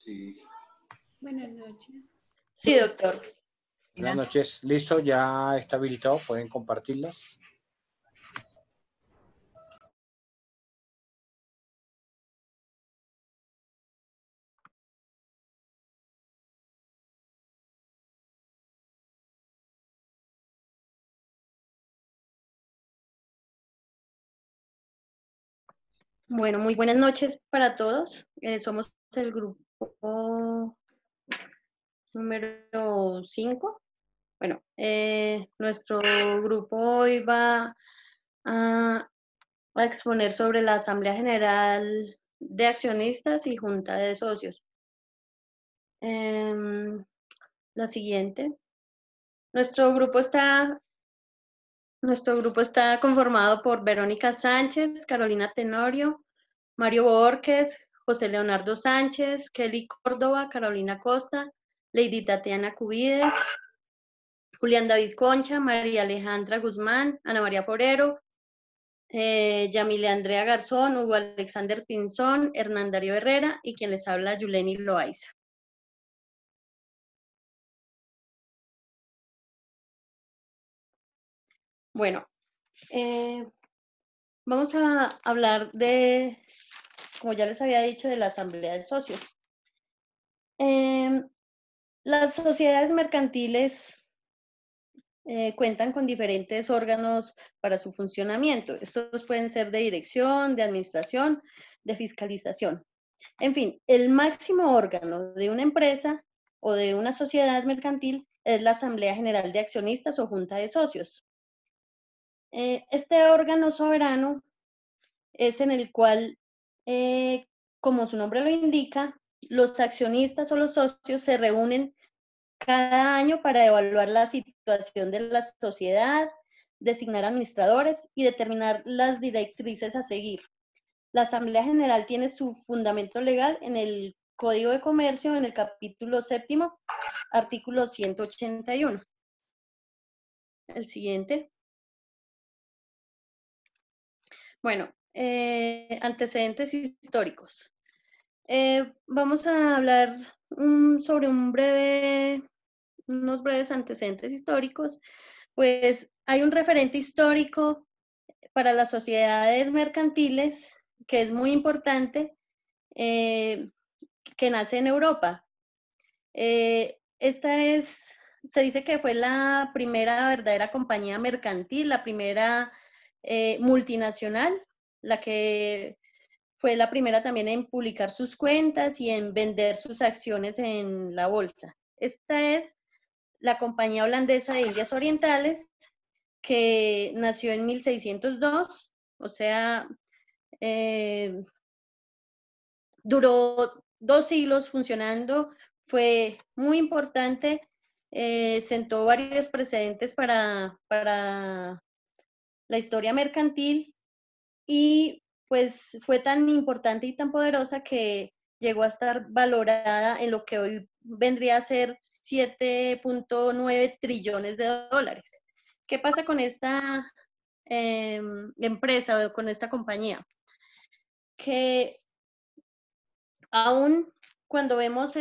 Sí. Buenas noches. Sí, doctor. Buenas noches. Listo, ya está habilitado. Pueden compartirlas. Bueno, muy buenas noches para todos. Somos el grupo número 5. Bueno, nuestro grupo hoy va a exponer sobre la Asamblea General de Accionistas y Junta de Socios. La siguiente. Nuestro grupo está conformado por Verónica Sánchez, Carolina Tenorio, Mario Borges, José Leonardo Sánchez, Kelly Córdoba, Carolina Costa, Lady Tatiana Cubides, Julián David Concha, María Alejandra Guzmán, Ana María Forero, Yamile Andrea Garzón, Hugo Alexander Pinzón, Hernán Darío Herrera y quien les habla, Yuleni Loaiza. Bueno, vamos a hablar de, como ya les había dicho, de la Asamblea de Socios. Las sociedades mercantiles cuentan con diferentes órganos para su funcionamiento. Estos pueden ser de dirección, de administración, de fiscalización. En fin, el máximo órgano de una empresa o de una sociedad mercantil es la Asamblea General de Accionistas o Junta de Socios. Este órgano soberano es en el cual, como su nombre lo indica, los accionistas o los socios se reúnen cada año para evaluar la situación de la sociedad, designar administradores y determinar las directrices a seguir. La Asamblea General tiene su fundamento legal en el Código de Comercio, en el capítulo 7º, artículo 181. El siguiente. Bueno, antecedentes históricos. Vamos a hablar sobre unos breves antecedentes históricos. Pues hay un referente histórico para las sociedades mercantiles que es muy importante, que nace en Europa. Se dice que fue la primera verdadera compañía mercantil, la primera multinacional, la que fue la primera también en publicar sus cuentas y en vender sus acciones en la bolsa. Esta es la Compañía Holandesa de Indias Orientales, que nació en 1602, o sea, duró 2 siglos funcionando, fue muy importante, sentó varios precedentes para la historia mercantil y pues fue tan importante y tan poderosa que llegó a estar valorada en lo que hoy vendría a ser 7.9 trillones de dólares. ¿Qué pasa con esta empresa o con esta compañía? Que aún cuando vemos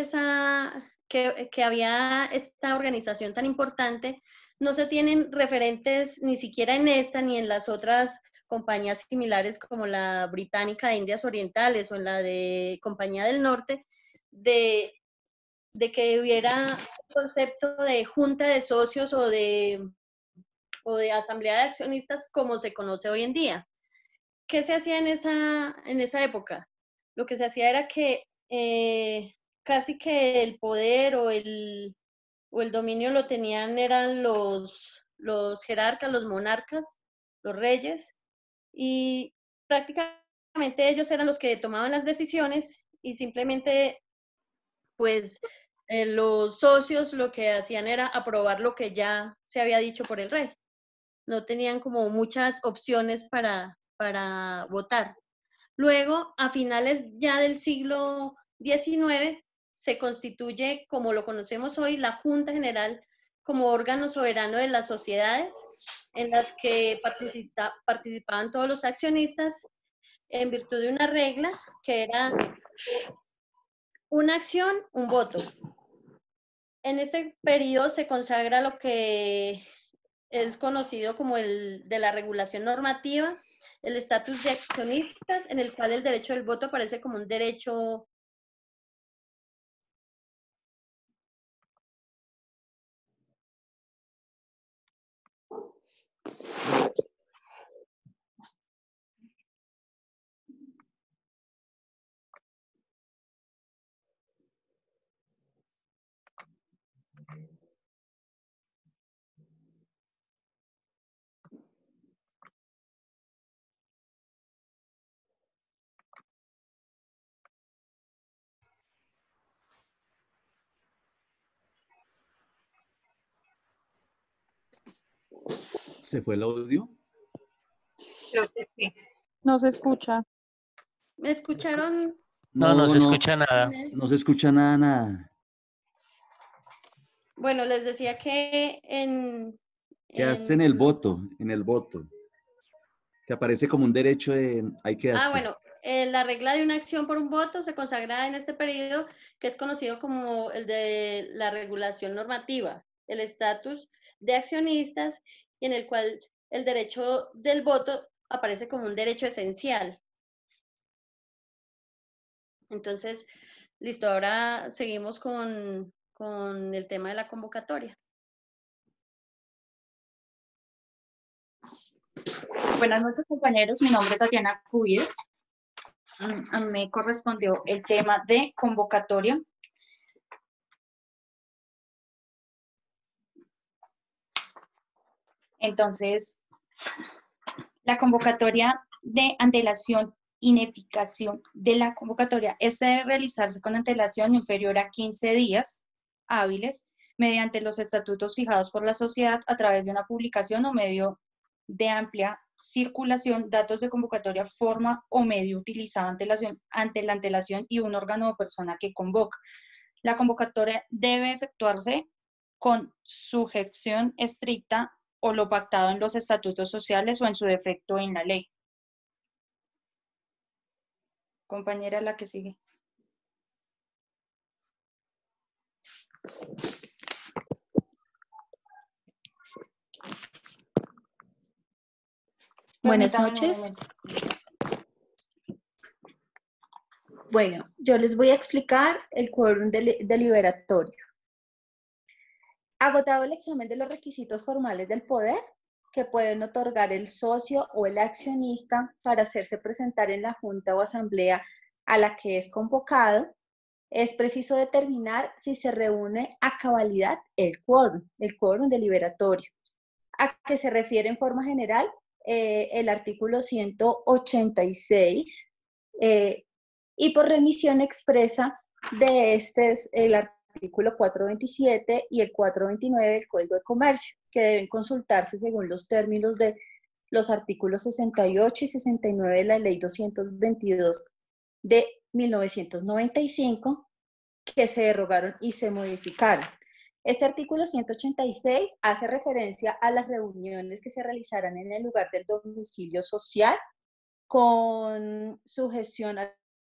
que había esta organización tan importante, no se tienen referentes ni siquiera en esta ni en las otras compañías similares como la Británica de Indias Orientales o en la de Compañía del Norte, de que hubiera un concepto de junta de socios o de asamblea de accionistas como se conoce hoy en día. ¿Qué se hacía en esa época? Lo que se hacía era que casi que el poder o el dominio lo eran los jerarcas, los monarcas, los reyes, y prácticamente ellos eran los que tomaban las decisiones y simplemente pues los socios lo que hacían era aprobar lo que ya se había dicho por el rey. No tenían como muchas opciones para votar. Luego, a finales ya del siglo XIX, se constituye, como lo conocemos hoy, la Junta General como órgano soberano de las sociedades, en las que participaban todos los accionistas en virtud de una regla que era una acción, un voto. En este periodo se consagra lo que es conocido como el de la regulación normativa, el estatus de accionistas, en el cual el derecho del voto aparece como un derecho ¿Se fue el audio? Creo que sí. No se escucha. ¿Me escucharon? No se escucha nada. No se escucha nada. Bueno, les decía que Quedaste en el voto, que aparece como un derecho de, ahí quedaste. bueno, la regla de una acción por un voto se consagra en este periodo, que es conocido como el de la regulación normativa, el estatus de accionistas, y en el cual el derecho del voto aparece como un derecho esencial. Entonces, listo, ahora seguimos con el tema de la convocatoria. Buenas noches, compañeros. Mi nombre es Tatiana Cuyes. A mí me correspondió el tema de convocatoria. Entonces, la convocatoria de antelación, ineficacia de la convocatoria. Esta debe realizarse con antelación inferior a 15 días hábiles mediante los estatutos fijados por la sociedad a través de una publicación o medio de amplia circulación, datos de convocatoria, forma o medio utilizado ante la antelación y un órgano o persona que convoca. La convocatoria debe efectuarse con sujeción estricta o lo pactado en los estatutos sociales o en su defecto en la ley. Compañera, la que sigue. Buenas Permítame un noches. momento. Bueno, yo les voy a explicar el quórum deliberatorio. Agotado el examen de los requisitos formales del poder que pueden otorgar el socio o el accionista para hacerse presentar en la junta o asamblea a la que es convocado, es preciso determinar si se reúne a cabalidad el quórum deliberatorio. ¿A qué se refiere en forma general? El artículo 186 y por remisión expresa de este es el artículo 427 y el 429 del Código de Comercio, que deben consultarse según los términos de los artículos 68 y 69 de la Ley 222 de 1995, que se derogaron y se modificaron. Este artículo 186 hace referencia a las reuniones que se realizarán en el lugar del domicilio social con sujeción a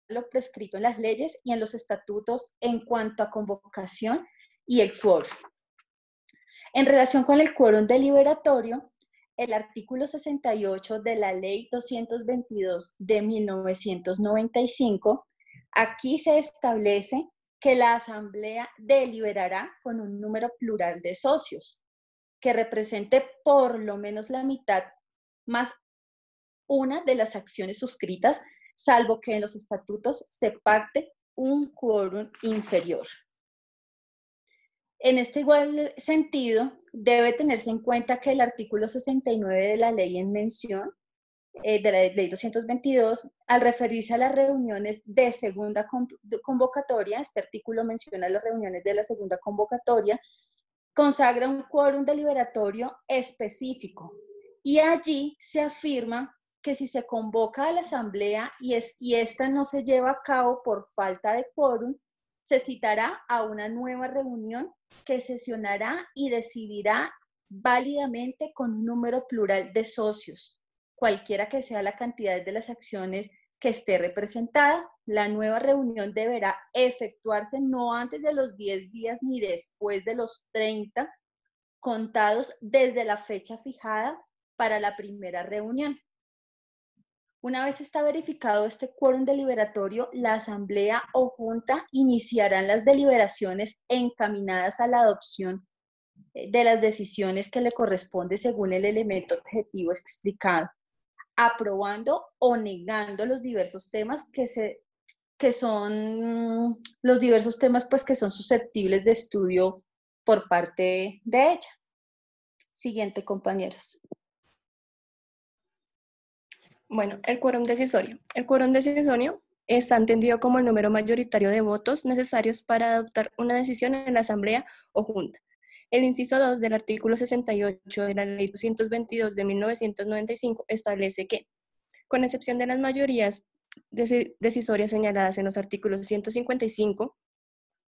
lo prescrito en las leyes y en los estatutos en cuanto a convocación y el quórum. En relación con el quórum deliberatorio, el artículo 68 de la Ley 222 de 1995, aquí se establece que la asamblea deliberará con un número plural de socios, que represente por lo menos la mitad más una de las acciones suscritas, salvo que en los estatutos se pacte un quórum inferior. En este igual sentido, debe tenerse en cuenta que el artículo 69 de la ley en mención, de la ley 222, al referirse a las reuniones de segunda convocatoria, este artículo menciona las reuniones de la segunda convocatoria, consagra un quórum deliberatorio específico y allí se afirma que si se convoca a la asamblea y esta no se lleva a cabo por falta de quórum, se citará a una nueva reunión que sesionará y decidirá válidamente con un número plural de socios, cualquiera que sea la cantidad de las acciones que esté representada. La nueva reunión deberá efectuarse no antes de los 10 días ni después de los 30, contados desde la fecha fijada para la primera reunión. Una vez está verificado este quórum deliberatorio, la asamblea o junta iniciarán las deliberaciones encaminadas a la adopción de las decisiones que le corresponde según el elemento objetivo explicado, aprobando o negando los diversos temas que son los diversos temas pues que son susceptibles de estudio por parte de ella. Siguiente, compañeros. Bueno, el quórum decisorio. El quórum decisorio está entendido como el número mayoritario de votos necesarios para adoptar una decisión en la asamblea o junta. El inciso 2 del artículo 68 de la Ley 222 de 1995 establece que, con excepción de las mayorías decisorias señaladas en los artículos 155,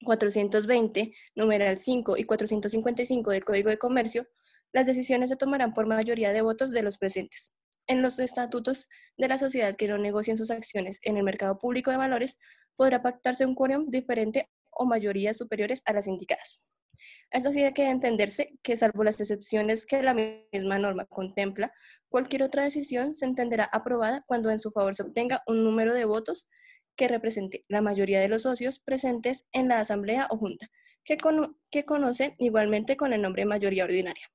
420, numeral 5 y 455 del Código de Comercio, las decisiones se tomarán por mayoría de votos de los presentes. En los estatutos de la sociedad que no negocien sus acciones en el mercado público de valores, podrá pactarse un quórum diferente o mayorías superiores a las indicadas. Es así que debe entenderse que, salvo las excepciones que la misma norma contempla, cualquier otra decisión se entenderá aprobada cuando en su favor se obtenga un número de votos que represente la mayoría de los socios presentes en la asamblea o junta, que conoce igualmente con el nombre de mayoría ordinaria.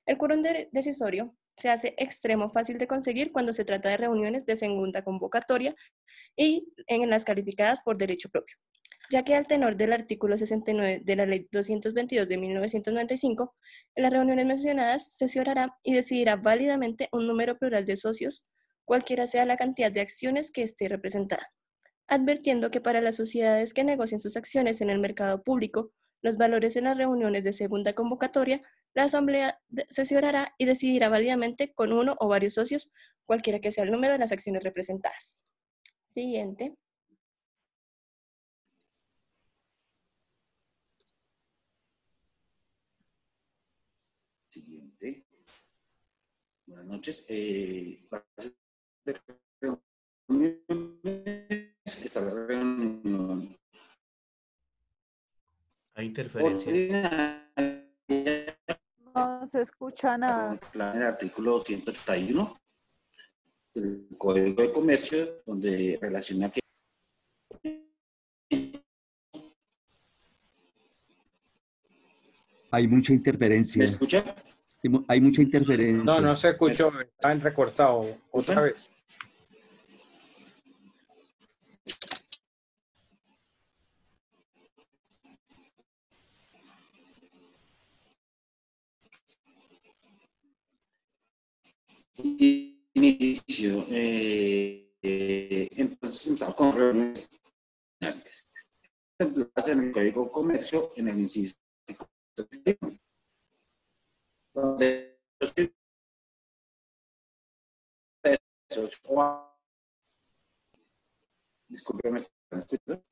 El quórum decisorio se hace extremo fácil de conseguir cuando se trata de reuniones de segunda convocatoria y en las calificadas por derecho propio, ya que al tenor del artículo 69 de la Ley 222 de 1995, en las reuniones mencionadas se sesionará y decidirá válidamente un número plural de socios, cualquiera sea la cantidad de acciones que esté representada, advirtiendo que para las sociedades que negocien sus acciones en el mercado público, los valores en las reuniones de segunda convocatoria, la asamblea sesionará y decidirá válidamente con uno o varios socios, cualquiera que sea el número de las acciones representadas. Siguiente. Siguiente. Buenas noches. Esta reunión. Hay interferencia. No se escucha nada. En el artículo 181 del Código de Comercio, donde relaciona que hay mucha interferencia. ¿me escucha? Hay mucha interferencia. No, no se escuchó, está en recortado. Otra vez. Inicio. Entonces, empezamos con reuniones finales. En el Código de Comercio, en el inciso donde discúlpeme, ¿están escuchando?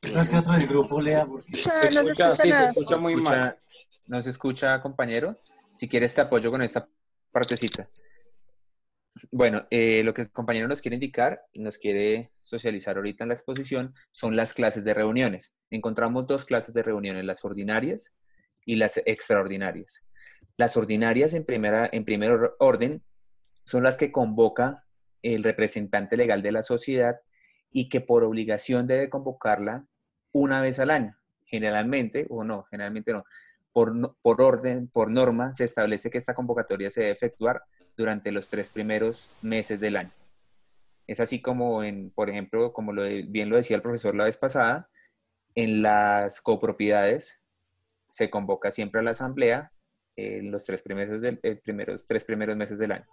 Creo que otro del grupo lea porque se escucha muy mal. No se escucha, compañero. Si quieres te apoyo con esta partecita. Bueno, lo que el compañero nos quiere indicar, nos quiere socializar ahorita en la exposición, son las clases de reuniones. Encontramos dos clases de reuniones, las ordinarias y las extraordinarias. Las ordinarias, en primer orden, son las que convoca el representante legal de la sociedad y que por obligación debe convocarla una vez al año. Generalmente no, por orden, por norma, se establece que esta convocatoria se debe efectuar durante los 3 primeros meses del año. Es así como, por ejemplo, como bien lo decía el profesor la vez pasada, en las copropiedades se convoca siempre a la asamblea en los 3 primeros meses del año.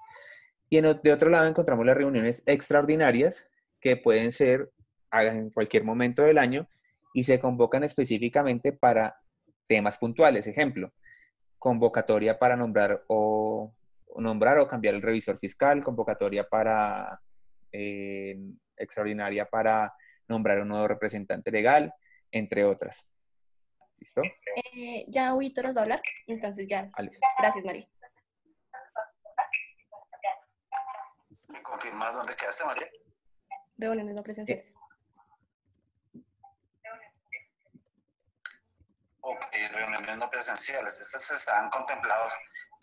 Y de otro lado encontramos las reuniones extraordinarias, que pueden ser en cualquier momento del año y se convocan específicamente para temas puntuales. Ejemplo, convocatoria para nombrar o cambiar el revisor fiscal, convocatoria extraordinaria para nombrar un nuevo representante legal, entre otras. ¿Listo? Ya Víctor nos va a hablar, entonces ya. Gracias, María. ¿Confirmas dónde quedaste, María? Reuniones no presenciales. Ok, reuniones no presenciales. Estas están contemplados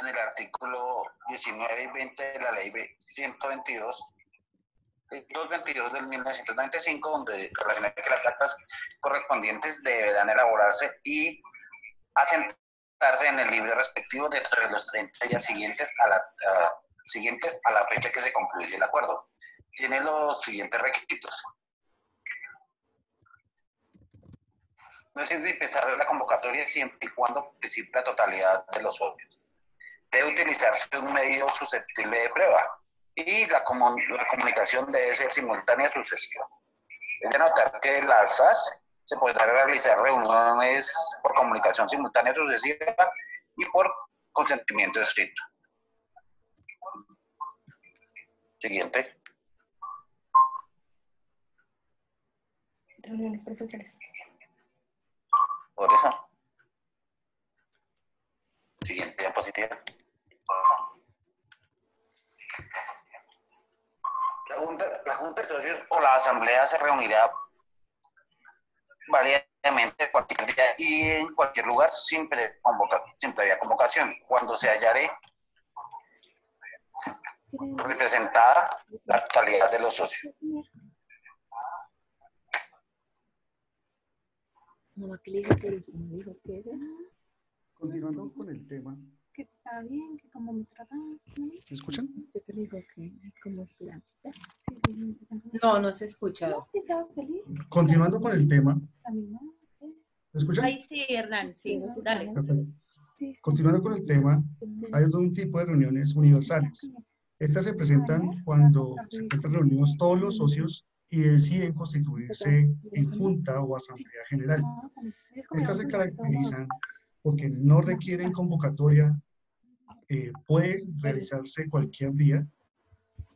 en el artículo 19 y 20 de la ley 222 del 1995, donde relaciona que las actas correspondientes deberán elaborarse y asentarse en el libro respectivo dentro de los 30 días siguientes a la fecha que se concluye el acuerdo. Tiene los siguientes requisitos. No es indispensable la convocatoria siempre y cuando participe la totalidad de los socios. Debe utilizarse un medio susceptible de prueba y la comunicación debe ser simultánea sucesiva. Es de notar que las SAS se podrán realizar reuniones por comunicación simultánea sucesiva y por consentimiento escrito. Siguiente. Reuniones presenciales. Por eso. Siguiente diapositiva. La Junta de Socios o la Asamblea se reunirá válidamente cualquier día y en cualquier lugar sin previa convocación, cuando se hallare representada la totalidad de los socios. Continuando con el tema. Que está bien, que como me tratan. ¿Me escuchan? No, no se escucha. Continuando con el tema. ¿Me escuchan? Ahí sí, Hernán, sí, dale. Perfecto. Continuando con el tema, hay un tipo de reuniones universales. Estas se presentan cuando se encuentran reunidos todos los socios y deciden constituirse en junta o asamblea general. Estas se caracterizan porque no requieren convocatoria, pueden realizarse cualquier día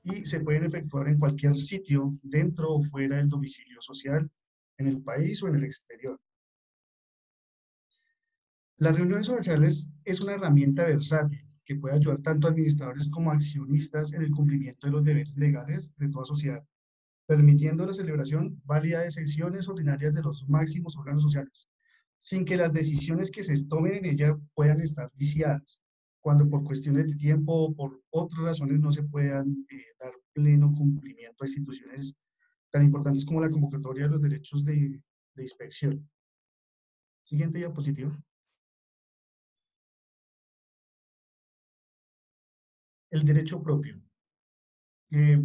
y se pueden efectuar en cualquier sitio dentro o fuera del domicilio social, en el país o en el exterior. Las reuniones universales es una herramienta versátil que puede ayudar tanto a administradores como a accionistas en el cumplimiento de los deberes legales de toda sociedad, permitiendo la celebración válida de sesiones ordinarias de los máximos órganos sociales, sin que las decisiones que se tomen en ella puedan estar viciadas, cuando por cuestiones de tiempo o por otras razones no se puedan dar pleno cumplimiento a instituciones tan importantes como la convocatoria de los derechos de inspección. Siguiente diapositiva. El derecho propio. ¿Qué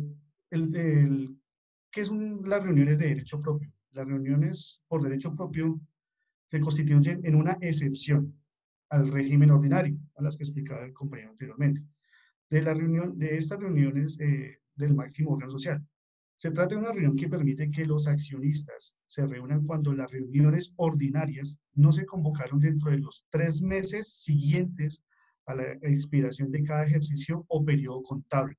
son las reuniones de derecho propio? Las reuniones por derecho propio se constituyen en una excepción al régimen ordinario, a las que explicaba el compañero anteriormente, de estas reuniones del máximo órgano social. Se trata de una reunión que permite que los accionistas se reúnan cuando las reuniones ordinarias no se convocaron dentro de los 3 meses siguientes a la expiración de cada ejercicio o periodo contable.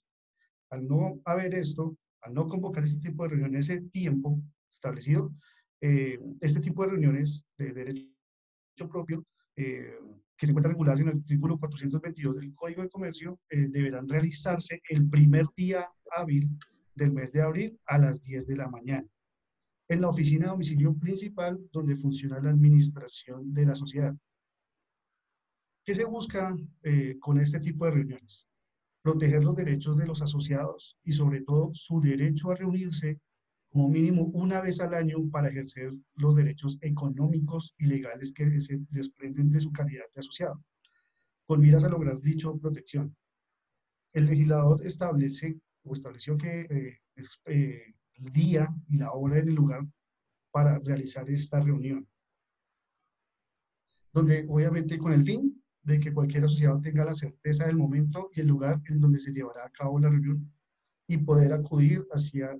Al no haber esto, al no convocar este tipo de reuniones en tiempo establecido, este tipo de reuniones de derecho propio que se encuentran reguladas en el artículo 422 del Código de Comercio deberán realizarse el primer día hábil del mes de abril a las 10 de la mañana en la oficina de domicilio principal donde funciona la administración de la sociedad. ¿Qué se busca con este tipo de reuniones? Proteger los derechos de los asociados y sobre todo su derecho a reunirse como mínimo una vez al año para ejercer los derechos económicos y legales que se desprenden de su calidad de asociado, con miras a lograr dicha protección. El legislador estableció que el día y la hora en el lugar para realizar esta reunión, donde obviamente con el fin de que cualquier asociado tenga la certeza del momento y el lugar en donde se llevará a cabo la reunión y poder acudir hacia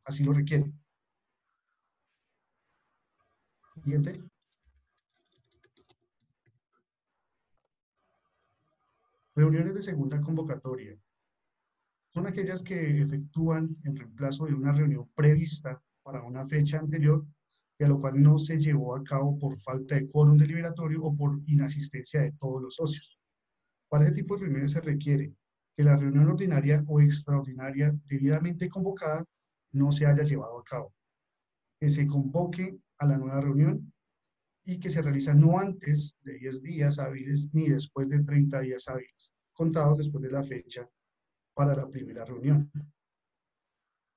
así lo requiere. Siguiente. Reuniones de segunda convocatoria. Son aquellas que efectúan en reemplazo de una reunión prevista para una fecha anterior y a lo cual no se llevó a cabo por falta de quórum deliberatorio o por inasistencia de todos los socios. Para ese tipo de reuniones se requiere que la reunión ordinaria o extraordinaria debidamente convocada no se haya llevado a cabo, que se convoque a la nueva reunión y que se realiza no antes de 10 días hábiles ni después de 30 días hábiles, contados después de la fecha para la primera reunión.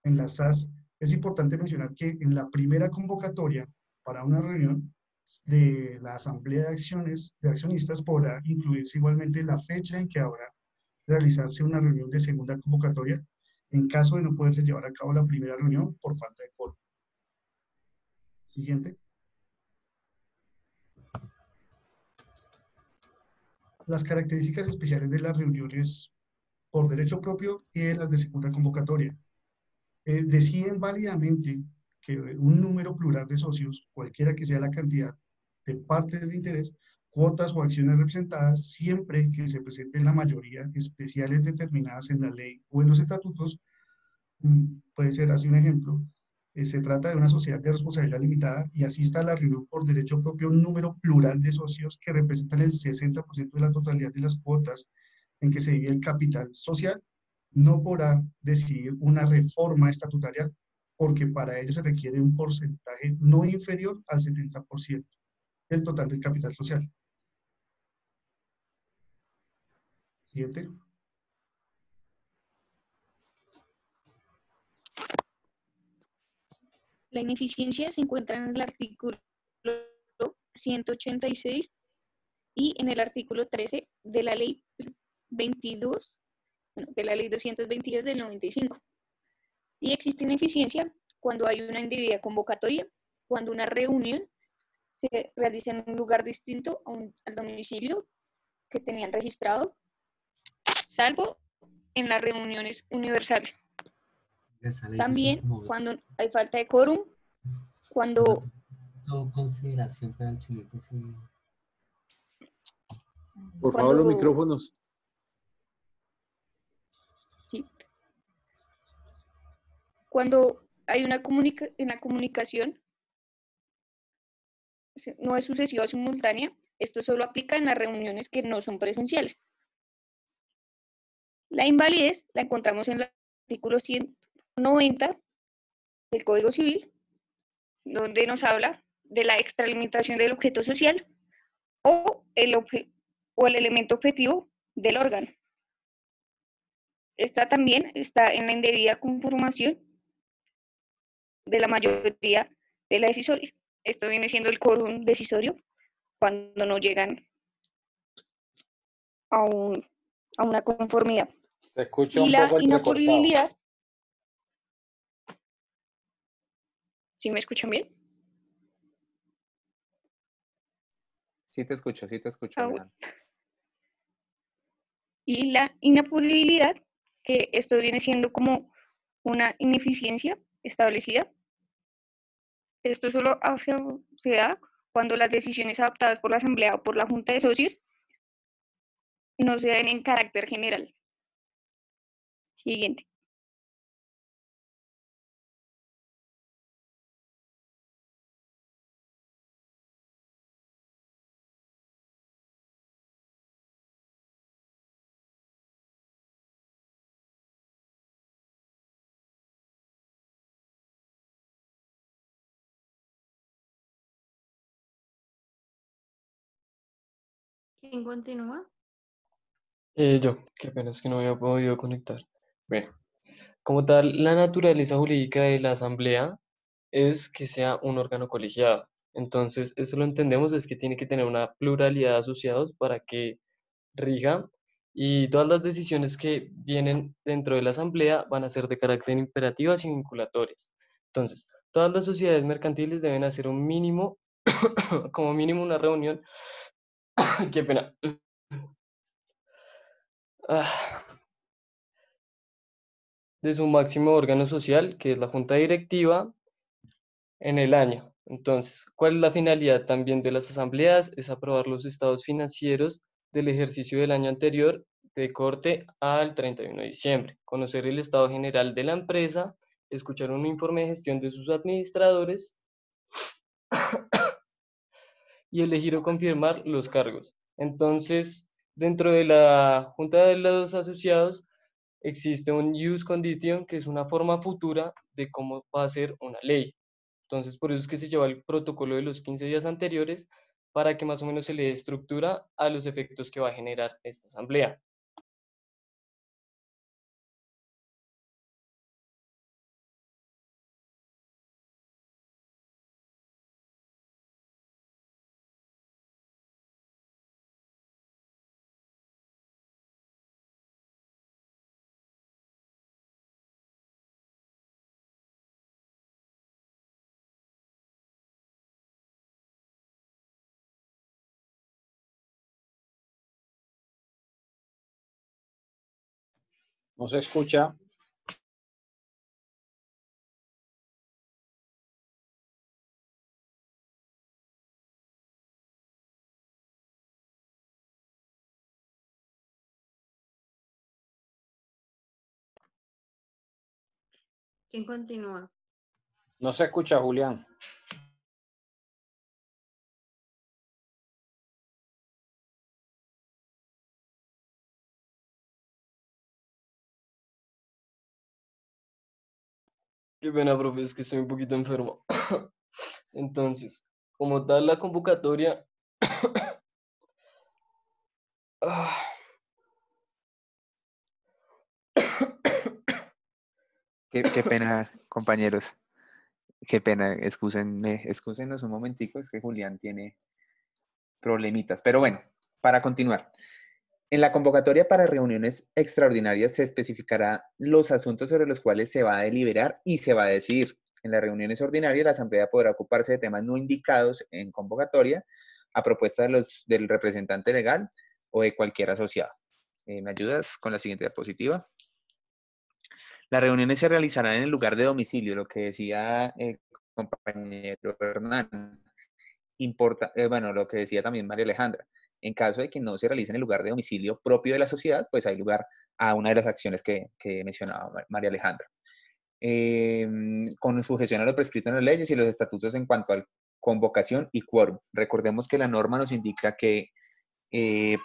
En las SAS es importante mencionar que en la primera convocatoria para una reunión de la asamblea de accionistas podrá incluirse igualmente la fecha en que habrá realizarse una reunión de segunda convocatoria en caso de no poderse llevar a cabo la primera reunión por falta de quórum. Siguiente. Las características especiales de las reuniones por derecho propio y de las de segunda convocatoria. Deciden válidamente que un número plural de socios, cualquiera que sea la cantidad de partes de interés, cuotas o acciones representadas, siempre que se presenten la mayoría especiales determinadas en la ley o en los estatutos, puede ser así un ejemplo, se trata de una sociedad de responsabilidad limitada y asista a la reunión por derecho propio un número plural de socios que representan el 60% de la totalidad de las cuotas en que se divide el capital social, no podrá decidir una reforma estatutaria porque para ello se requiere un porcentaje no inferior al 70% del total del capital social. Siguiente. La ineficiencia se encuentra en el artículo 186 y en el artículo 13 de la ley 22, de la ley 222 del 95. Y existe ineficiencia cuando hay una indebida convocatoria, cuando una reunión se realiza en un lugar distinto al domicilio que tenían registrado, salvo en las reuniones universales. También cuando hay falta de quórum, cuando... consideración para el chinito, sí. Por favor, los micrófonos. Sí. Cuando hay una comunicación, no es sucesiva o simultánea, esto solo aplica en las reuniones que no son presenciales. La invalidez la encontramos en el artículo 190 del Código Civil, donde nos habla de la extralimitación del objeto social o el elemento objetivo del órgano. Esta también está en la indebida conformación de la mayoría de la decisoria. Esto viene siendo el quórum decisorio cuando no llegan a una conformidad. Se escucha y un la poco inamovibilidad. ¿Sí me escuchan bien? Sí te escucho, Bueno. Y la inamovibilidad, que esto viene siendo como una ineficiencia establecida. Esto solo se da cuando las decisiones adoptadas por la Asamblea o por la Junta de Socios no se den en carácter general. Siguiente. ¿Quién continúa? Yo, qué pena es que no había podido conectar. Bueno, como tal, la naturaleza jurídica de la asamblea es que sea un órgano colegiado. Entonces, eso lo entendemos, es que tiene que tener una pluralidad de asociados para que rija y todas las decisiones que vienen dentro de la asamblea van a ser de carácter imperativas y vinculatorias. Entonces, todas las sociedades mercantiles deben hacer un mínimo, como mínimo una reunión. Qué pena. De su máximo órgano social, que es la junta directiva, en el año. Entonces, ¿cuál es la finalidad también de las asambleas? Es aprobar los estados financieros del ejercicio del año anterior de corte al 31 de diciembre, conocer el estado general de la empresa, escuchar un informe de gestión de sus administradores y elegir o confirmar los cargos. Entonces, dentro de la junta de los asociados existe un use condition, que es una forma futura de cómo va a ser una ley. Entonces, por eso es que se lleva el protocolo de los 15 días anteriores para que más o menos se le dé estructura a los efectos que va a generar esta asamblea. No se escucha. ¿Quién continúa? No se escucha, Julián. Qué pena, profe, es que estoy un poquito enfermo. Entonces, como tal, la convocatoria... Ah, Qué pena, compañeros. Qué pena, excúsennos un momentico, es que Julián tiene problemitas. Pero bueno, para continuar. En la convocatoria para reuniones extraordinarias se especificará los asuntos sobre los cuales se va a deliberar y se va a decidir. En las reuniones ordinarias, la Asamblea podrá ocuparse de temas no indicados en convocatoria a propuesta del representante legal o de cualquier asociado. ¿Me ayudas con la siguiente diapositiva? Las reuniones se realizarán en el lugar de domicilio, lo que decía el compañero Hernán. Bueno, lo que decía también María Alejandra. En caso de que no se realice en el lugar de domicilio propio de la sociedad, pues hay lugar a una de las acciones que mencionaba María Alejandra. Con sujeción a lo prescrito en las leyes y los estatutos en cuanto a convocación y quórum. Recordemos que la norma nos indica que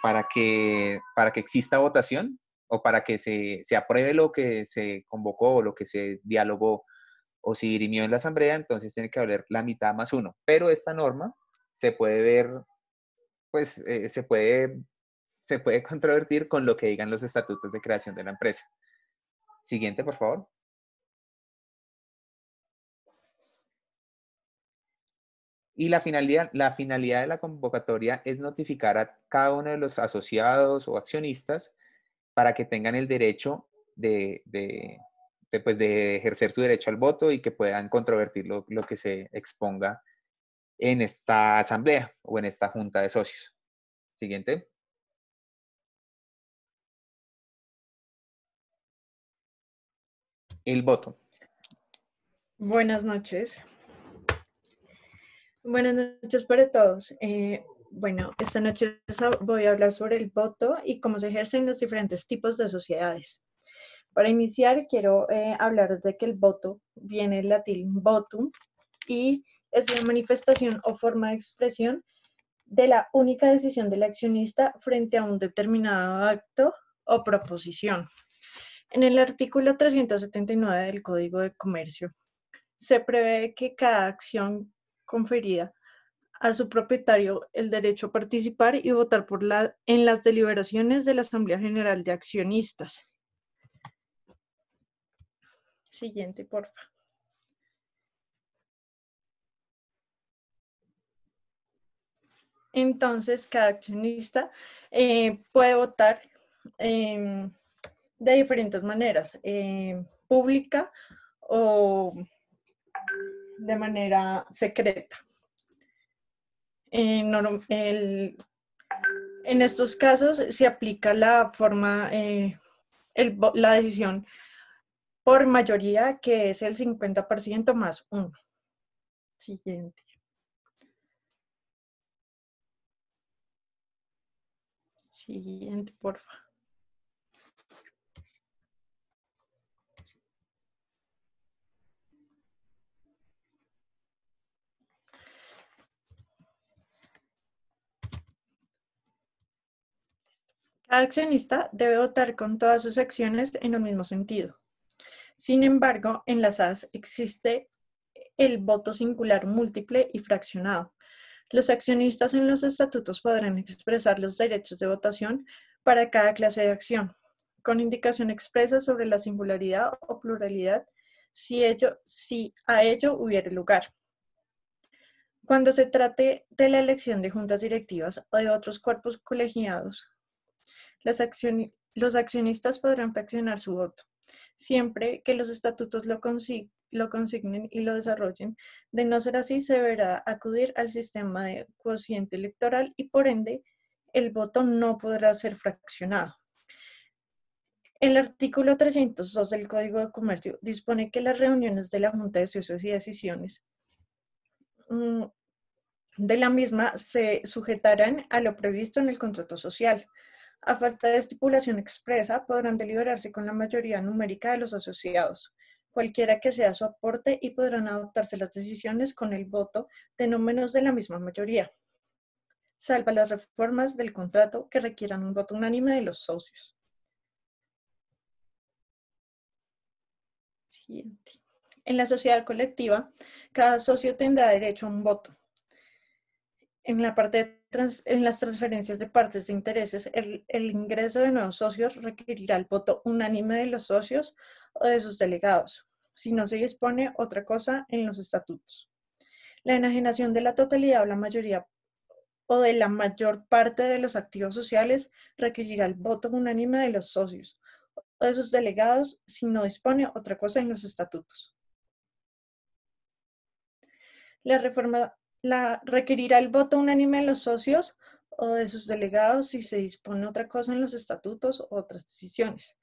para que exista votación o para que se apruebe lo que se convocó o lo que se dialogó o se dirimió en la asamblea, entonces tiene que haber la mitad más uno. Pero esta norma se puede ver, pues se puede controvertir con lo que digan los estatutos de creación de la empresa. Siguiente, por favor. Y la finalidad de la convocatoria es notificar a cada uno de los asociados o accionistas para que tengan el derecho pues, de ejercer su derecho al voto y que puedan controvertir lo que se exponga en esta asamblea o en esta junta de socios. Siguiente. El voto. Buenas noches. Buenas noches para todos. Bueno, esta noche voy a hablar sobre el voto y cómo se ejercen los diferentes tipos de sociedades. Para iniciar, quiero hablar de que el voto viene del latín votum y es la manifestación o forma de expresión de la única decisión del accionista frente a un determinado acto o proposición. En el artículo 379 del Código de Comercio se prevé que cada acción conferida a su propietario el derecho a participar y votar en las deliberaciones de la Asamblea General de Accionistas. Siguiente, porfa. Entonces, cada accionista puede votar de diferentes maneras, pública o de manera secreta. En estos casos se aplica la forma, la decisión por mayoría, que es el 50% más 1. Siguiente. Siguiente, porfa. Cada accionista debe votar con todas sus acciones en un mismo sentido. Sin embargo, en las SAS existe el voto singular múltiple y fraccionado. Los accionistas en los estatutos podrán expresar los derechos de votación para cada clase de acción, con indicación expresa sobre la singularidad o pluralidad si a ello hubiere lugar. Cuando se trate de la elección de juntas directivas o de otros cuerpos colegiados, los accionistas podrán fraccionar su voto, siempre que los estatutos lo consignen y lo desarrollen. De no ser así, se deberá acudir al sistema de cociente electoral y, por ende, el voto no podrá ser fraccionado. El artículo 302 del Código de Comercio dispone que las reuniones de la Junta de Socios y Decisiones de la misma se sujetarán a lo previsto en el contrato social. A falta de estipulación expresa, podrán deliberarse con la mayoría numérica de los asociados, cualquiera que sea su aporte, y podrán adoptarse las decisiones con el voto de no menos de la misma mayoría, salvo las reformas del contrato que requieran un voto unánime de los socios. Siguiente. En la sociedad colectiva, cada socio tendrá derecho a un voto. En la parte en las transferencias de partes de intereses, el ingreso de nuevos socios requerirá el voto unánime de los socios o de sus delegados, si no se dispone otra cosa en los estatutos. La enajenación de la totalidad o la mayoría o de la mayor parte de los activos sociales requerirá el voto unánime de los socios o de sus delegados, si no dispone otra cosa en los estatutos. Requerirá el voto unánime de los socios o de sus delegados si se dispone otra cosa en los estatutos o otras decisiones.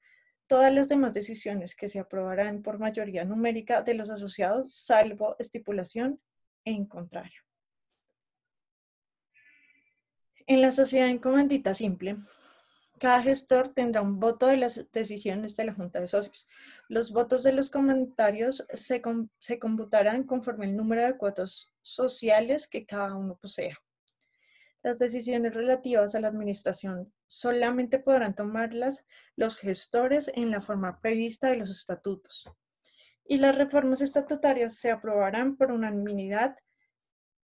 Todas las demás decisiones que se aprobarán por mayoría numérica de los asociados, salvo estipulación en contrario. En la sociedad en comandita simple, cada gestor tendrá un voto de las decisiones de la Junta de Socios. Los votos de los comentarios se computarán conforme el número de cuotas sociales que cada uno posea. Las decisiones relativas a la administración solamente podrán tomarlas los gestores en la forma prevista de los estatutos. Y las reformas estatutarias se aprobarán por unanimidad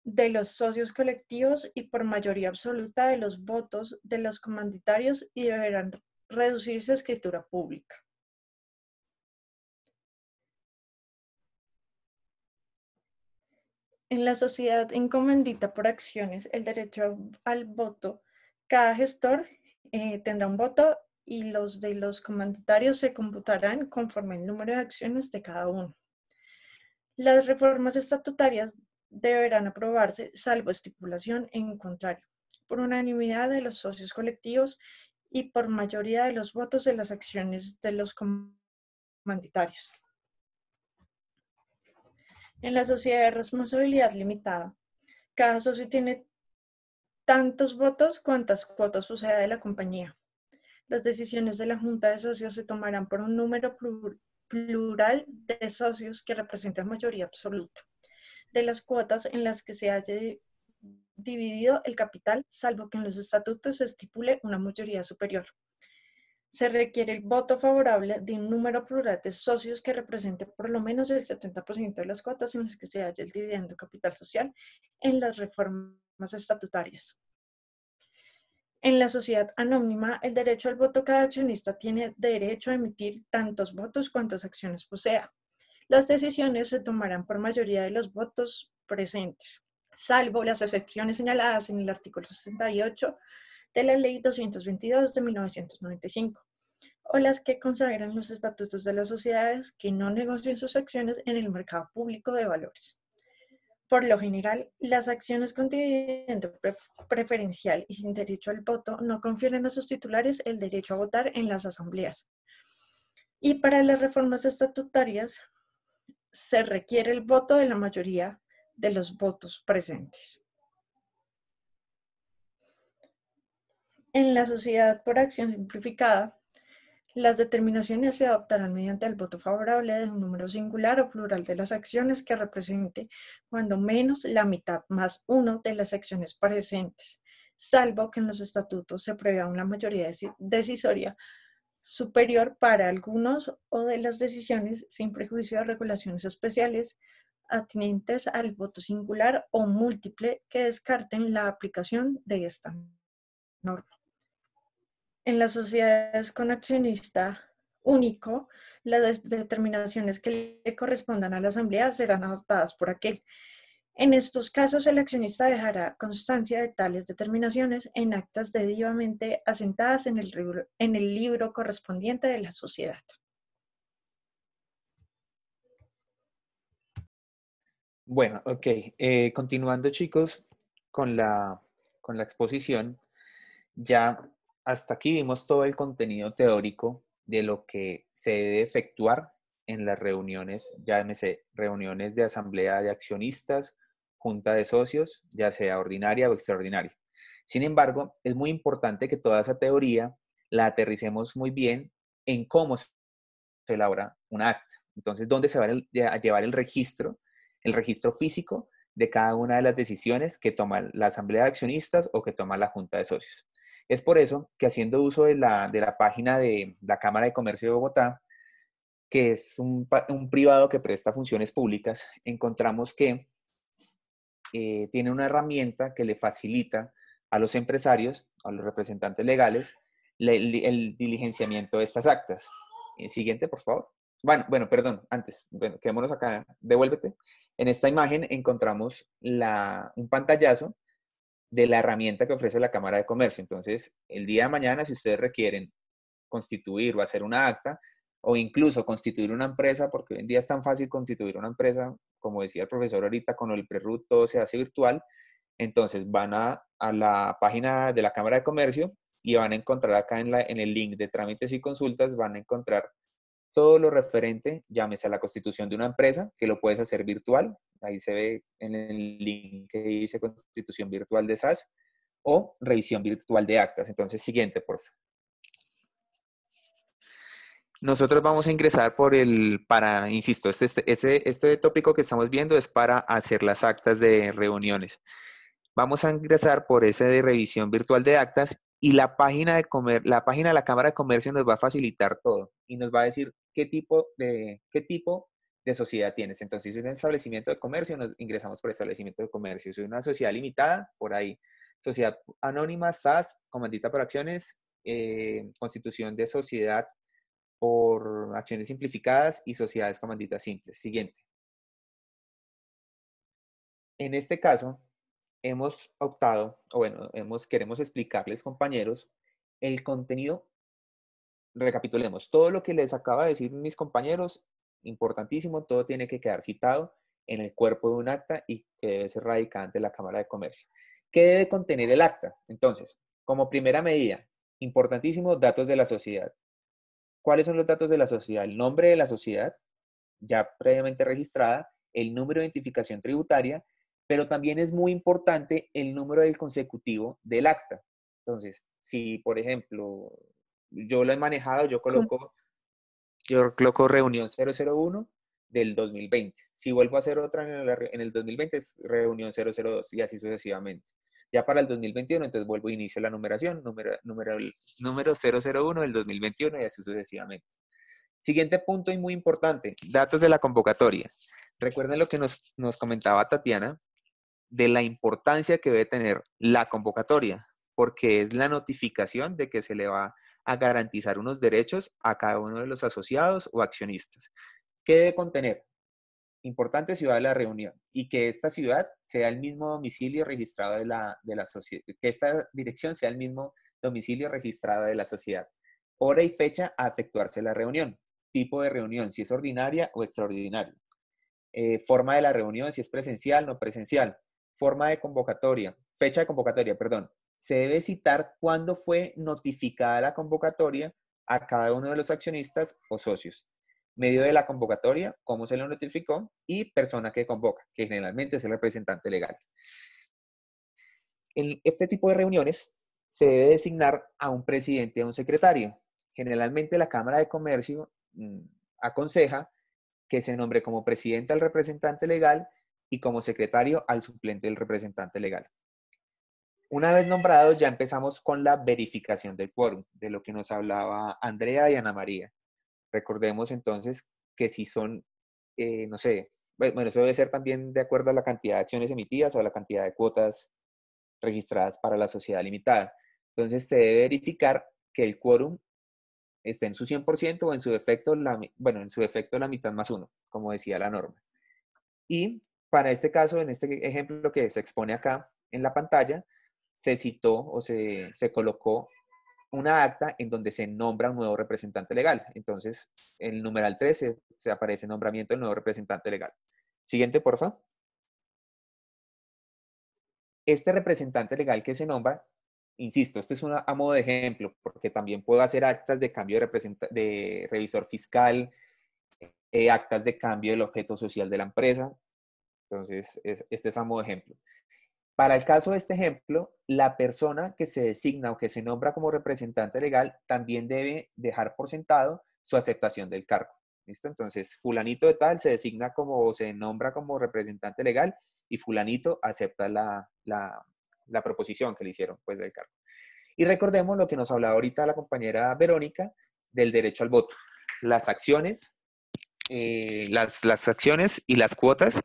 de los socios colectivos y por mayoría absoluta de los votos de los comanditarios y deberán reducirse a escritura pública. En la sociedad en comandita por acciones, el derecho al voto, cada gestor tendrá un voto y los de los comanditarios se computarán conforme el número de acciones de cada uno. Las reformas estatutarias deberán aprobarse, salvo estipulación en contrario, por unanimidad de los socios colectivos y por mayoría de los votos de las acciones de los comanditarios. En la sociedad de responsabilidad limitada, cada socio tiene tantos votos cuantas cuotas posea de la compañía. Las decisiones de la Junta de Socios se tomarán por un número plural de socios que representan mayoría absoluta de las cuotas en las que se haya dividido el capital, salvo que en los estatutos se estipule una mayoría superior. Se requiere el voto favorable de un número plural de socios que represente por lo menos el 70% de las cuotas en las que se haya el dividendo capital social en las reformas estatutarias. En la sociedad anónima, el derecho al voto, cada accionista tiene derecho a emitir tantos votos cuantas acciones posea. Las decisiones se tomarán por mayoría de los votos presentes, salvo las excepciones señaladas en el artículo 68 de la Ley 222 de 1995, o las que consagran los estatutos de las sociedades que no negocien sus acciones en el mercado público de valores. Por lo general, las acciones con dividendo preferencial y sin derecho al voto no confieren a sus titulares el derecho a votar en las asambleas. Y para las reformas estatutarias, se requiere el voto de la mayoría de los votos presentes. En la sociedad por acción simplificada, las determinaciones se adoptarán mediante el voto favorable de un número singular o plural de las acciones que represente cuando menos la mitad más uno de las acciones presentes, salvo que en los estatutos se prevea una mayoría decisoria superior para algunos o de las decisiones sin prejuicio de regulaciones especiales atinentes al voto singular o múltiple que descarten la aplicación de esta norma. En las sociedades con accionista único, las determinaciones que le correspondan a la asamblea serán adoptadas por aquel. En estos casos, el accionista dejará constancia de tales determinaciones en actas debidamente asentadas en el libro correspondiente de la sociedad. Bueno, ok. Continuando, chicos, con la exposición, ya hasta aquí vimos todo el contenido teórico de lo que se debe efectuar en las reuniones, llámese reuniones de asamblea de accionistas, junta de socios, ya sea ordinaria o extraordinaria. Sin embargo, es muy importante que toda esa teoría la aterricemos muy bien en cómo se elabora un acta. Entonces, ¿dónde se va a llevar el registro físico de cada una de las decisiones que toma la asamblea de accionistas o que toma la junta de socios? Es por eso que, haciendo uso de la página de la Cámara de Comercio de Bogotá, que es un privado que presta funciones públicas, encontramos que tiene una herramienta que le facilita a los empresarios, a los representantes legales, el diligenciamiento de estas actas. Siguiente, por favor. Bueno, perdón, antes, quedémonos acá, devuélvete. En esta imagen encontramos un pantallazo de la herramienta que ofrece la Cámara de Comercio. Entonces, el día de mañana, si ustedes requieren constituir o hacer una acta, o incluso constituir una empresa, porque hoy en día es tan fácil constituir una empresa, como decía el profesor ahorita, con el Prerut todo se hace virtual. Entonces van a la página de la Cámara de Comercio y van a encontrar acá en el link de trámites y consultas, van a encontrar todo lo referente, llámese a la constitución de una empresa, que lo puedes hacer virtual. Ahí se ve en el link que dice constitución virtual de SAS, o revisión virtual de actas. Entonces, siguiente, por favor. Nosotros vamos a ingresar insisto, este tópico que estamos viendo es para hacer las actas de reuniones. Vamos a ingresar por ese de revisión virtual de actas y la página de la Cámara de Comercio nos va a facilitar todo y nos va a decir qué tipo de sociedad tienes. Entonces, si es un establecimiento de comercio, nos ingresamos por establecimiento de comercio. Si es una sociedad limitada, por ahí. Sociedad anónima, SAS, comandita por acciones, constitución de sociedad por acciones simplificadas y sociedades comanditas simples. Siguiente. En este caso, hemos optado, queremos explicarles, compañeros, el contenido. Recapitulemos. Todo lo que les acaba de decir mis compañeros, importantísimo, todo tiene que quedar citado en el cuerpo de un acta y que debe ser radicada ante la Cámara de Comercio. ¿Qué debe contener el acta? Entonces, como primera medida, importantísimo, datos de la sociedad. ¿Cuáles son los datos de la sociedad? El nombre de la sociedad, ya previamente registrada, el número de identificación tributaria, pero también es muy importante el número del consecutivo del acta. Entonces, si, por ejemplo, yo lo he manejado, yo coloco reunión 001 del 2020. Si vuelvo a hacer otra en el 2020, es reunión 002 y así sucesivamente. Ya para el 2021, entonces vuelvo a inicio la numeración, número 001 del 2021 y así sucesivamente. Siguiente punto y muy importante, datos de la convocatoria. Recuerden lo que nos comentaba Tatiana de la importancia que debe tener la convocatoria, porque es la notificación de que se le va a garantizar unos derechos a cada uno de los asociados o accionistas. ¿Qué debe contener? Importante, ciudad de la reunión, y que esta ciudad sea el mismo domicilio registrado de la sociedad, que esta dirección sea el mismo domicilio registrado de la sociedad. Hora y fecha a efectuarse la reunión. Tipo de reunión, si es ordinaria o extraordinaria. Forma de la reunión, si es presencial o no presencial. Forma de convocatoria, fecha de convocatoria, perdón. Se debe citar cuándo fue notificada la convocatoria a cada uno de los accionistas o socios. Medio de la convocatoria, cómo se lo notificó y persona que convoca, que generalmente es el representante legal. En este tipo de reuniones se debe designar a un presidente y a un secretario. Generalmente la Cámara de Comercio aconseja que se nombre como presidente al representante legal y como secretario al suplente del representante legal. Una vez nombrados, ya empezamos con la verificación del quórum, de lo que nos hablaba Andrea y Ana María. Recordemos entonces que si son, no sé, bueno, eso debe ser también de acuerdo a la cantidad de acciones emitidas o a la cantidad de cuotas registradas para la sociedad limitada. Entonces, se debe verificar que el quórum esté en su 100% o en su defecto, en su defecto la mitad más uno, como decía la norma. Y para este caso, en este ejemplo que se expone acá en la pantalla, se citó o se colocó una acta en donde se nombra un nuevo representante legal. Entonces, en el numeral 13 se aparece nombramiento del nuevo representante legal. Siguiente, porfa. Este representante legal que se nombra, insisto, esto es a modo de ejemplo, porque también puedo hacer actas de cambio de revisor fiscal, actas de cambio del objeto social de la empresa. Entonces, este es a modo de ejemplo. Para el caso de este ejemplo, la persona que se designa o que se nombra como representante legal también debe dejar por sentado su aceptación del cargo. ¿Listo? Entonces, fulanito de tal se designa o se nombra como representante legal y fulanito acepta la proposición que le hicieron pues, del cargo. Y recordemos lo que nos hablaba ahorita la compañera Verónica del derecho al voto. Las acciones, las acciones y las cuotas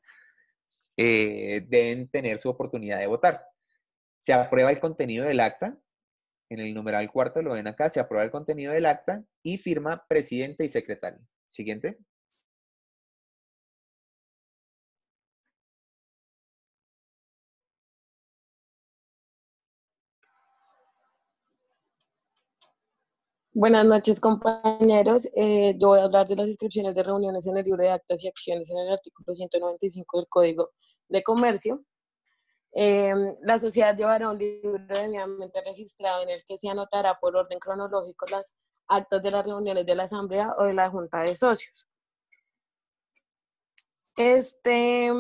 deben tener su oportunidad de votar. Se aprueba el contenido del acta, en el numeral cuarto lo ven acá, se aprueba el contenido del acta y firma presidente y secretario. Siguiente. Buenas noches, compañeros. Yo voy a hablar de las inscripciones de reuniones en el libro de actas y acciones en el artículo 195 del Código de Comercio. La sociedad llevará un libro debidamente registrado en el que se anotará por orden cronológico las actas de las reuniones de la Asamblea o de la Junta de Socios. Este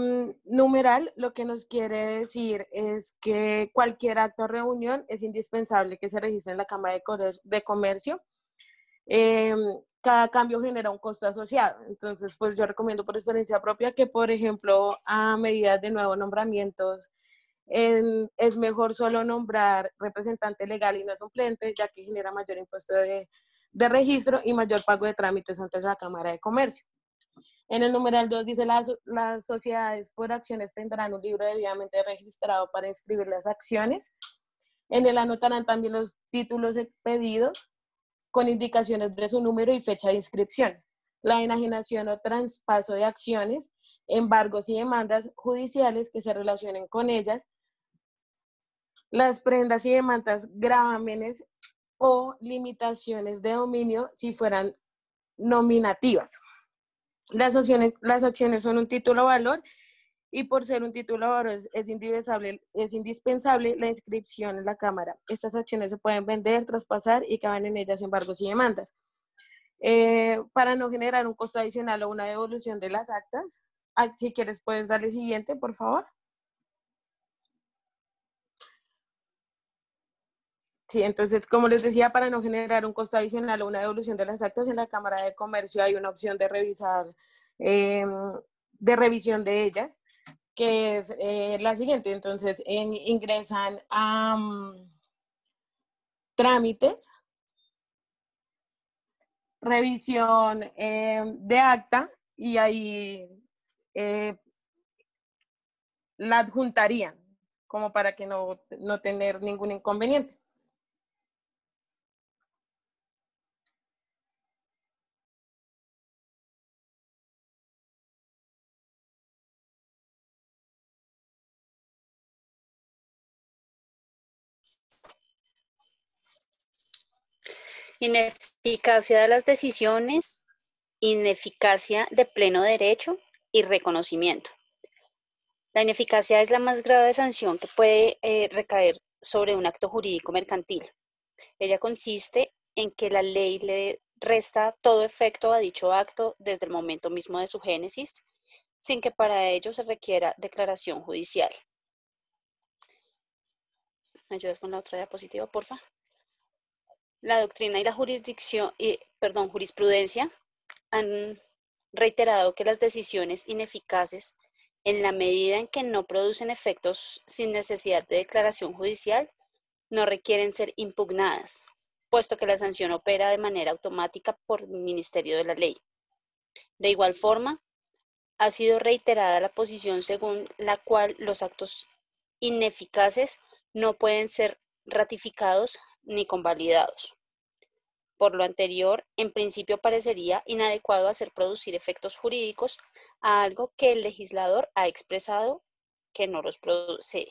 numeral lo que nos quiere decir es que cualquier acto o reunión es indispensable que se registre en la Cámara de Comercio. Cada cambio genera un costo asociado. Entonces, pues yo recomiendo por experiencia propia que, por ejemplo, a medidas de nuevos nombramientos, es mejor solo nombrar representante legal y no suplente, ya que genera mayor impuesto de registro y mayor pago de trámites ante la Cámara de Comercio. En el numeral 2 dice las sociedades por acciones tendrán un libro debidamente registrado para inscribir las acciones. En él anotarán también los títulos expedidos con indicaciones de su número y fecha de inscripción, la enajenación o traspaso de acciones, embargos y demandas judiciales que se relacionen con ellas, las prendas y demandas, gravámenes o limitaciones de dominio si fueran nominativas. Las acciones son un título o valor y por ser un título o valor es indispensable la inscripción en la Cámara. Estas acciones se pueden vender, traspasar y caben en ellas embargos y demandas. Para no generar un costo adicional o una devolución de las actas, si quieres puedes darle siguiente, por favor. Sí, entonces, como les decía, para no generar un costo adicional o una devolución de las actas, en la Cámara de Comercio hay una opción de revisar, de revisión de ellas, que es la siguiente. Entonces, ingresan a trámites, revisión de acta, y ahí la adjuntarían, como para que no tener ningún inconveniente. Ineficacia de las decisiones, ineficacia de pleno derecho y reconocimiento. La ineficacia es la más grave sanción que puede recaer sobre un acto jurídico mercantil. Ella consiste en que la ley le resta todo efecto a dicho acto desde el momento mismo de su génesis, sin que para ello se requiera declaración judicial. ¿Me ayudas con la otra diapositiva, porfa? La doctrina y la jurisprudencia han reiterado que las decisiones ineficaces, en la medida en que no producen efectos sin necesidad de declaración judicial, no requieren ser impugnadas, puesto que la sanción opera de manera automática por el Ministerio de la Ley. De igual forma, ha sido reiterada la posición según la cual los actos ineficaces no pueden ser ratificados ni convalidados. Por lo anterior, en principio parecería inadecuado hacer producir efectos jurídicos a algo que el legislador ha expresado que no los produce.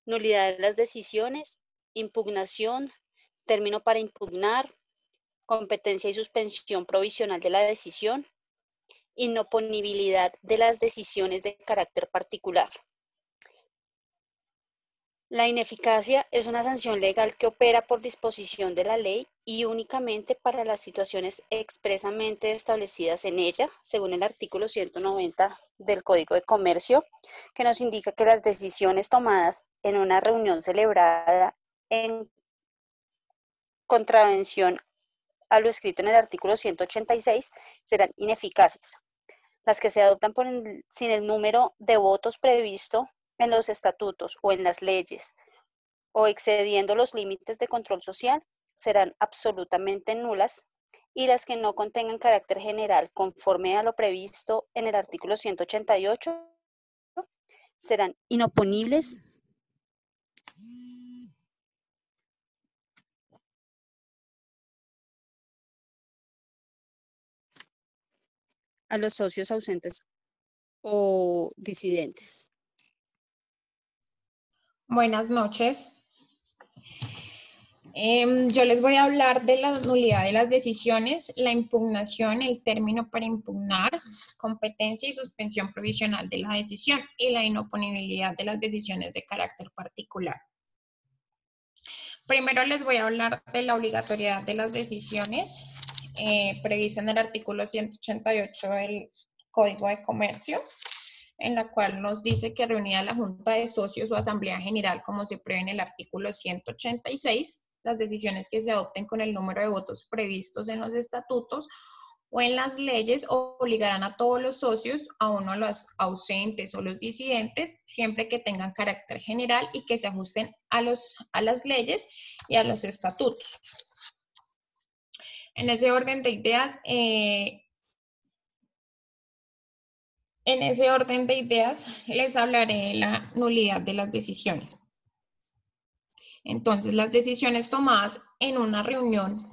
Nulidad de las decisiones, impugnación, término para impugnar, competencia y suspensión provisional de la decisión, inoponibilidad de las decisiones de carácter particular. La ineficacia es una sanción legal que opera por disposición de la ley y únicamente para las situaciones expresamente establecidas en ella, según el artículo 190 del Código de Comercio, que nos indica que las decisiones tomadas en una reunión celebrada en contravención a lo escrito en el artículo 186 serán ineficaces. Las que se adoptan sin el número de votos previsto en los estatutos o en las leyes o excediendo los límites de control social serán absolutamente nulas, y las que no contengan carácter general conforme a lo previsto en el artículo 188 serán inoponibles a los socios ausentes o disidentes. Buenas noches. Yo les voy a hablar de la nulidad de las decisiones, la impugnación, el término para impugnar, competencia y suspensión provisional de la decisión y la inoponibilidad de las decisiones de carácter particular. Primero les voy a hablar de la obligatoriedad de las decisiones prevista en el artículo 188 del Código de Comercio, en la cual nos dice que reunida la Junta de Socios o Asamblea General, como se prevé en el artículo 186, las decisiones que se adopten con el número de votos previstos en los estatutos o en las leyes obligarán a todos los socios, aun a los ausentes o los disidentes, siempre que tengan carácter general y que se ajusten a las leyes y a los estatutos. En ese orden de ideas, les hablaré de la nulidad de las decisiones. Entonces, las decisiones tomadas en una reunión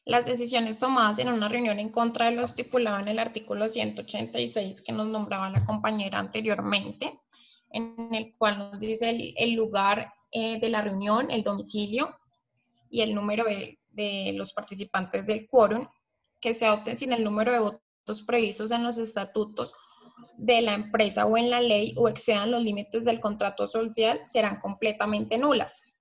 en contra de lo estipulado en el artículo 186 que nos nombraba la compañera anteriormente, en el cual nos dice el lugar de la reunión, el domicilio y el número de los participantes del quórum, que se adopten sin el número de votos previstos en los estatutos de la empresa o en la ley o excedan los límites del contrato social, serán completamente nulas.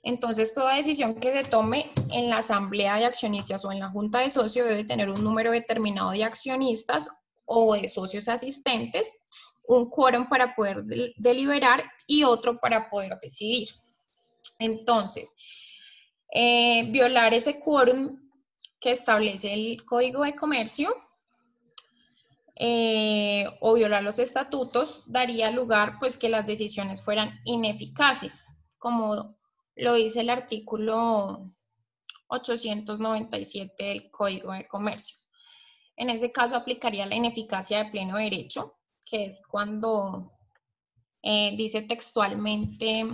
Entonces, toda decisión que se tome en la asamblea de accionistas o en la junta de socios debe tener un número determinado de accionistas o de socios asistentes, un quórum para poder deliberar y otro para poder decidir. Entonces, violar ese quórum que establece el Código de Comercio o violar los estatutos daría lugar pues que las decisiones fueran ineficaces, como lo dice el artículo 897 del Código de Comercio. En ese caso aplicaría la ineficacia de pleno derecho, que es cuando dice textualmente: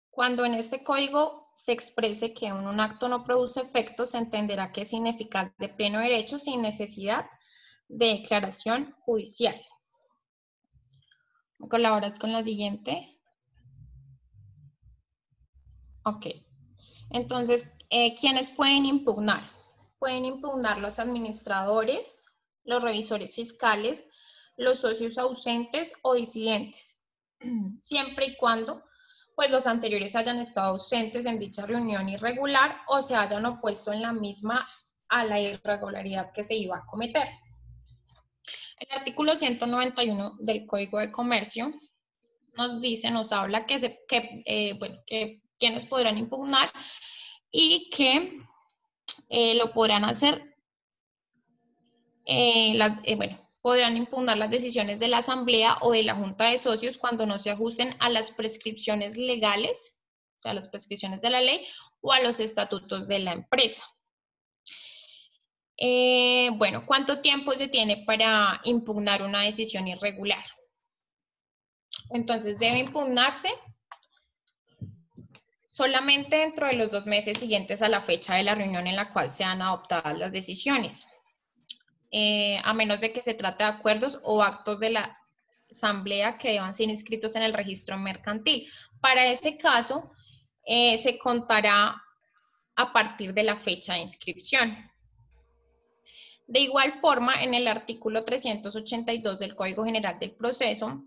cuando en este código se exprese que un acto no produce efectos, se entenderá que es ineficaz de pleno derecho sin necesidad de declaración judicial. ¿Colaboras con la siguiente? Ok. Entonces, ¿quiénes pueden impugnar? Pueden impugnar los administradores, los revisores fiscales, los socios ausentes o disidentes, siempre y cuando pues los anteriores hayan estado ausentes en dicha reunión irregular o se hayan opuesto en la misma a la irregularidad que se iba a cometer. El artículo 191 del Código de Comercio nos habla que quienes podrán impugnar y que lo podrán hacer, podrán impugnar las decisiones de la asamblea o de la junta de socios cuando no se ajusten a las prescripciones legales, o sea, a las prescripciones de la ley o a los estatutos de la empresa. ¿Cuánto tiempo se tiene para impugnar una decisión irregular? Entonces, debe impugnarse solamente dentro de los 2 meses siguientes a la fecha de la reunión en la cual sean adoptadas las decisiones, a menos de que se trate de acuerdos o actos de la asamblea que deban ser inscritos en el registro mercantil. Para ese caso, se contará a partir de la fecha de inscripción. De igual forma, en el artículo 382 del Código General del Proceso,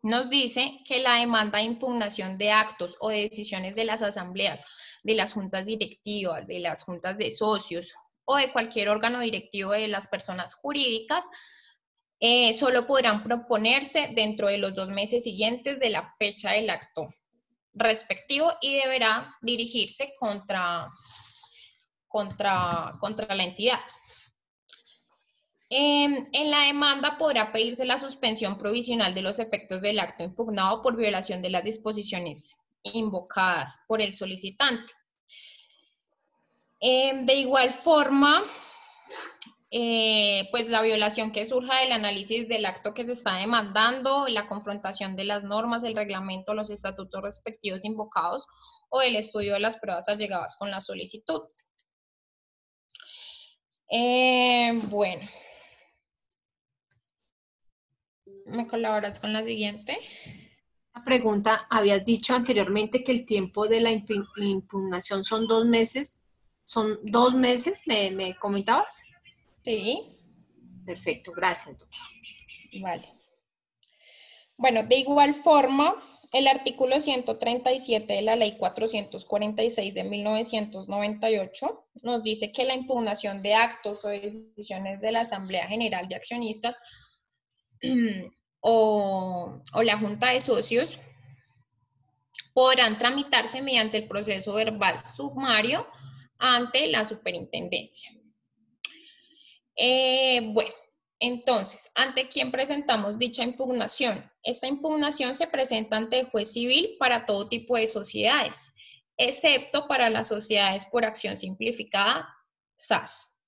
nos dice que la demanda de impugnación de actos o de decisiones de las asambleas, de las juntas directivas, de las juntas de socios o de cualquier órgano directivo de las personas jurídicas, solo podrán proponerse dentro de los 2 meses siguientes de la fecha del acto respectivo y deberá dirigirse contra la entidad. En la demanda podrá pedirse la suspensión provisional de los efectos del acto impugnado por violación de las disposiciones invocadas por el solicitante. De igual forma, pues la violación que surja del análisis del acto que se está demandando, la confrontación de las normas, el reglamento, los estatutos respectivos invocados o el estudio de las pruebas allegadas con la solicitud. Bueno. ¿Me colaboras con la siguiente? La pregunta, habías dicho anteriormente que el tiempo de la impugnación son 2 meses. ¿Son 2 meses? ¿Me comentabas? Sí. Perfecto, gracias, doctora. Vale. Bueno, de igual forma, el artículo 137 de la Ley 446 de 1998 nos dice que la impugnación de actos o decisiones de la Asamblea General de Accionistas o la Junta de Socios podrán tramitarse mediante el proceso verbal sumario ante la superintendencia. Entonces, ¿ante quién presentamos dicha impugnación? Esta impugnación se presenta ante el juez civil para todo tipo de sociedades, excepto para las sociedades por acción simplificada, SAS.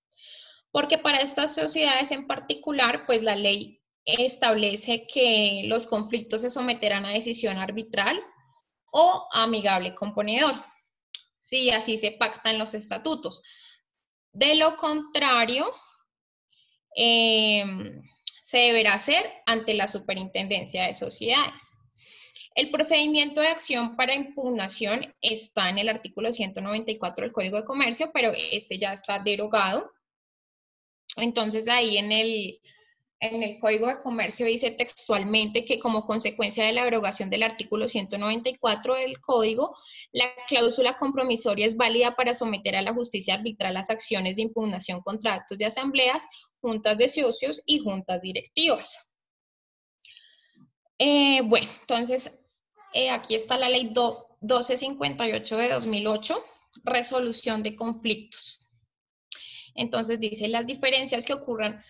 Porque para estas sociedades en particular, pues la ley establece que los conflictos se someterán a decisión arbitral o amigable componedor, si así se pacta en los estatutos. De lo contrario, se deberá hacer ante la Superintendencia de Sociedades. El procedimiento de acción para impugnación está en el artículo 194 del Código de Comercio, pero este ya está derogado. Entonces ahí en el Código de Comercio dice textualmente que como consecuencia de la derogación del artículo 194 del Código, la cláusula compromisoria es válida para someter a la justicia arbitral las acciones de impugnación contra actos de asambleas, juntas de socios y juntas directivas. Entonces, aquí está la ley 1258 de 2008, resolución de conflictos. Entonces dice, las diferencias que ocurran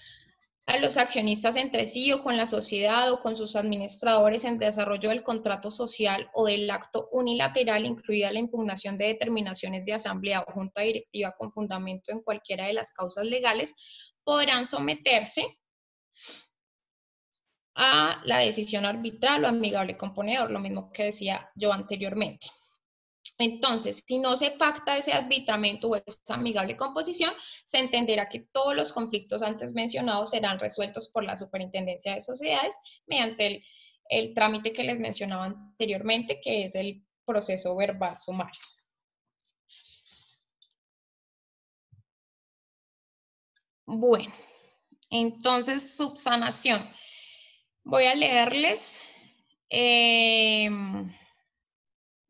a los accionistas entre sí o con la sociedad o con sus administradores en desarrollo del contrato social o del acto unilateral, incluida la impugnación de determinaciones de asamblea o junta directiva con fundamento en cualquiera de las causas legales, podrán someterse a la decisión arbitral o amigable componedor, lo mismo que decía yo anteriormente. Entonces, si no se pacta ese arbitramiento o esa amigable composición, se entenderá que todos los conflictos antes mencionados serán resueltos por la Superintendencia de Sociedades mediante el trámite que les mencionaba anteriormente, que es el proceso verbal sumario. Bueno, entonces, subsanación. Voy a leerles.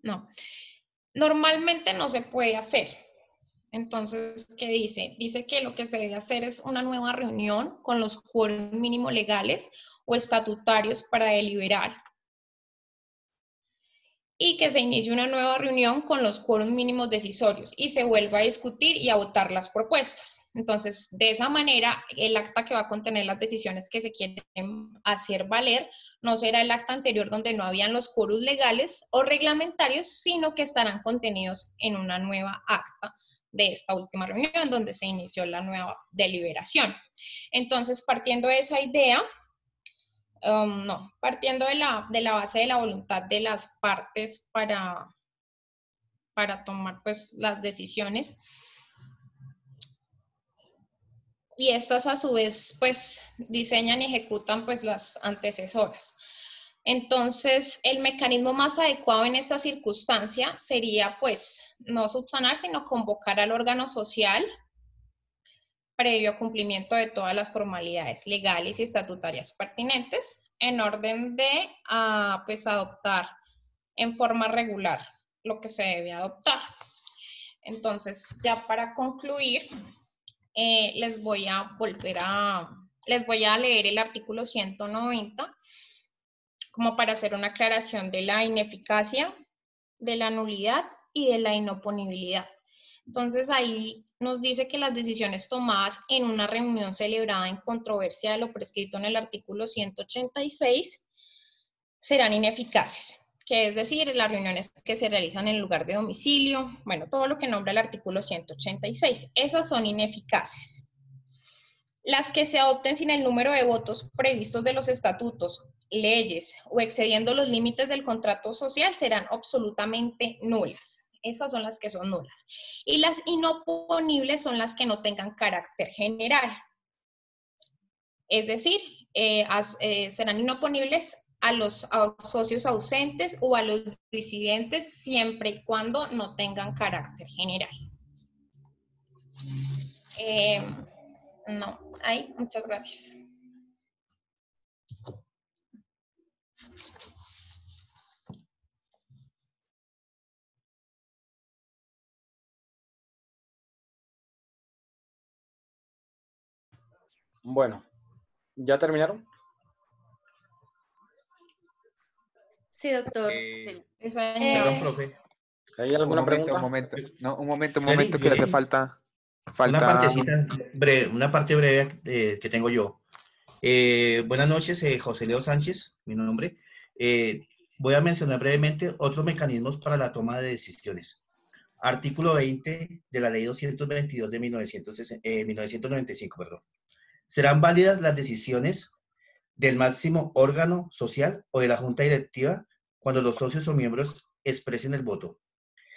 No. Normalmente no se puede hacer, Entonces, ¿qué dice? Dice que lo que se debe hacer es una nueva reunión con los quórums mínimos legales o estatutarios para deliberar. Y que se inicie una nueva reunión con los quórums mínimos decisorios y se vuelva a discutir y a votar las propuestas. Entonces, de esa manera, el acta que va a contener las decisiones que se quieren hacer valer no será el acta anterior donde no habían los quórums legales o reglamentarios, sino que estarán contenidos en una nueva acta de esta última reunión donde se inició la nueva deliberación. Entonces, partiendo de esa idea, partiendo de la base de la voluntad de las partes para tomar pues las decisiones, y estas a su vez pues diseñan y ejecutan pues las antecesoras. Entonces, el mecanismo más adecuado en esta circunstancia sería pues no subsanar, sino convocar al órgano social previo cumplimiento de todas las formalidades legales y estatutarias pertinentes, en orden de pues, adoptar en forma regular lo que se debe adoptar. Entonces, ya para concluir, les voy a leer el artículo 190 como para hacer una aclaración de la ineficacia, de la nulidad y de la inoponibilidad. Entonces ahí nos dice que las decisiones tomadas en una reunión celebrada en controversia de lo prescrito en el artículo 186 serán ineficaces, que es decir, las reuniones que se realizan en el lugar de domicilio, bueno, todo lo que nombra el artículo 186, esas son ineficaces. Las que se adopten sin el número de votos previstos de los estatutos, leyes o excediendo los límites del contrato social serán absolutamente nulas. Esas son las que son nulas. Y las inoponibles son las que no tengan carácter general. Es decir, serán inoponibles a los socios ausentes o a los disidentes siempre y cuando no tengan carácter general. Muchas gracias. Bueno, ¿ya terminaron? Sí, doctor. Perdón, profe. ¿Hay alguna pregunta? Un momento, que le hace falta. Una partecita breve, una parte breve que tengo yo. Buenas noches, José Leo Sánchez, mi nombre. Voy a mencionar brevemente otros mecanismos para la toma de decisiones. Artículo 20 de la Ley 222 de 1995, perdón. Serán válidas las decisiones del máximo órgano social o de la junta directiva cuando los socios o miembros expresen el voto.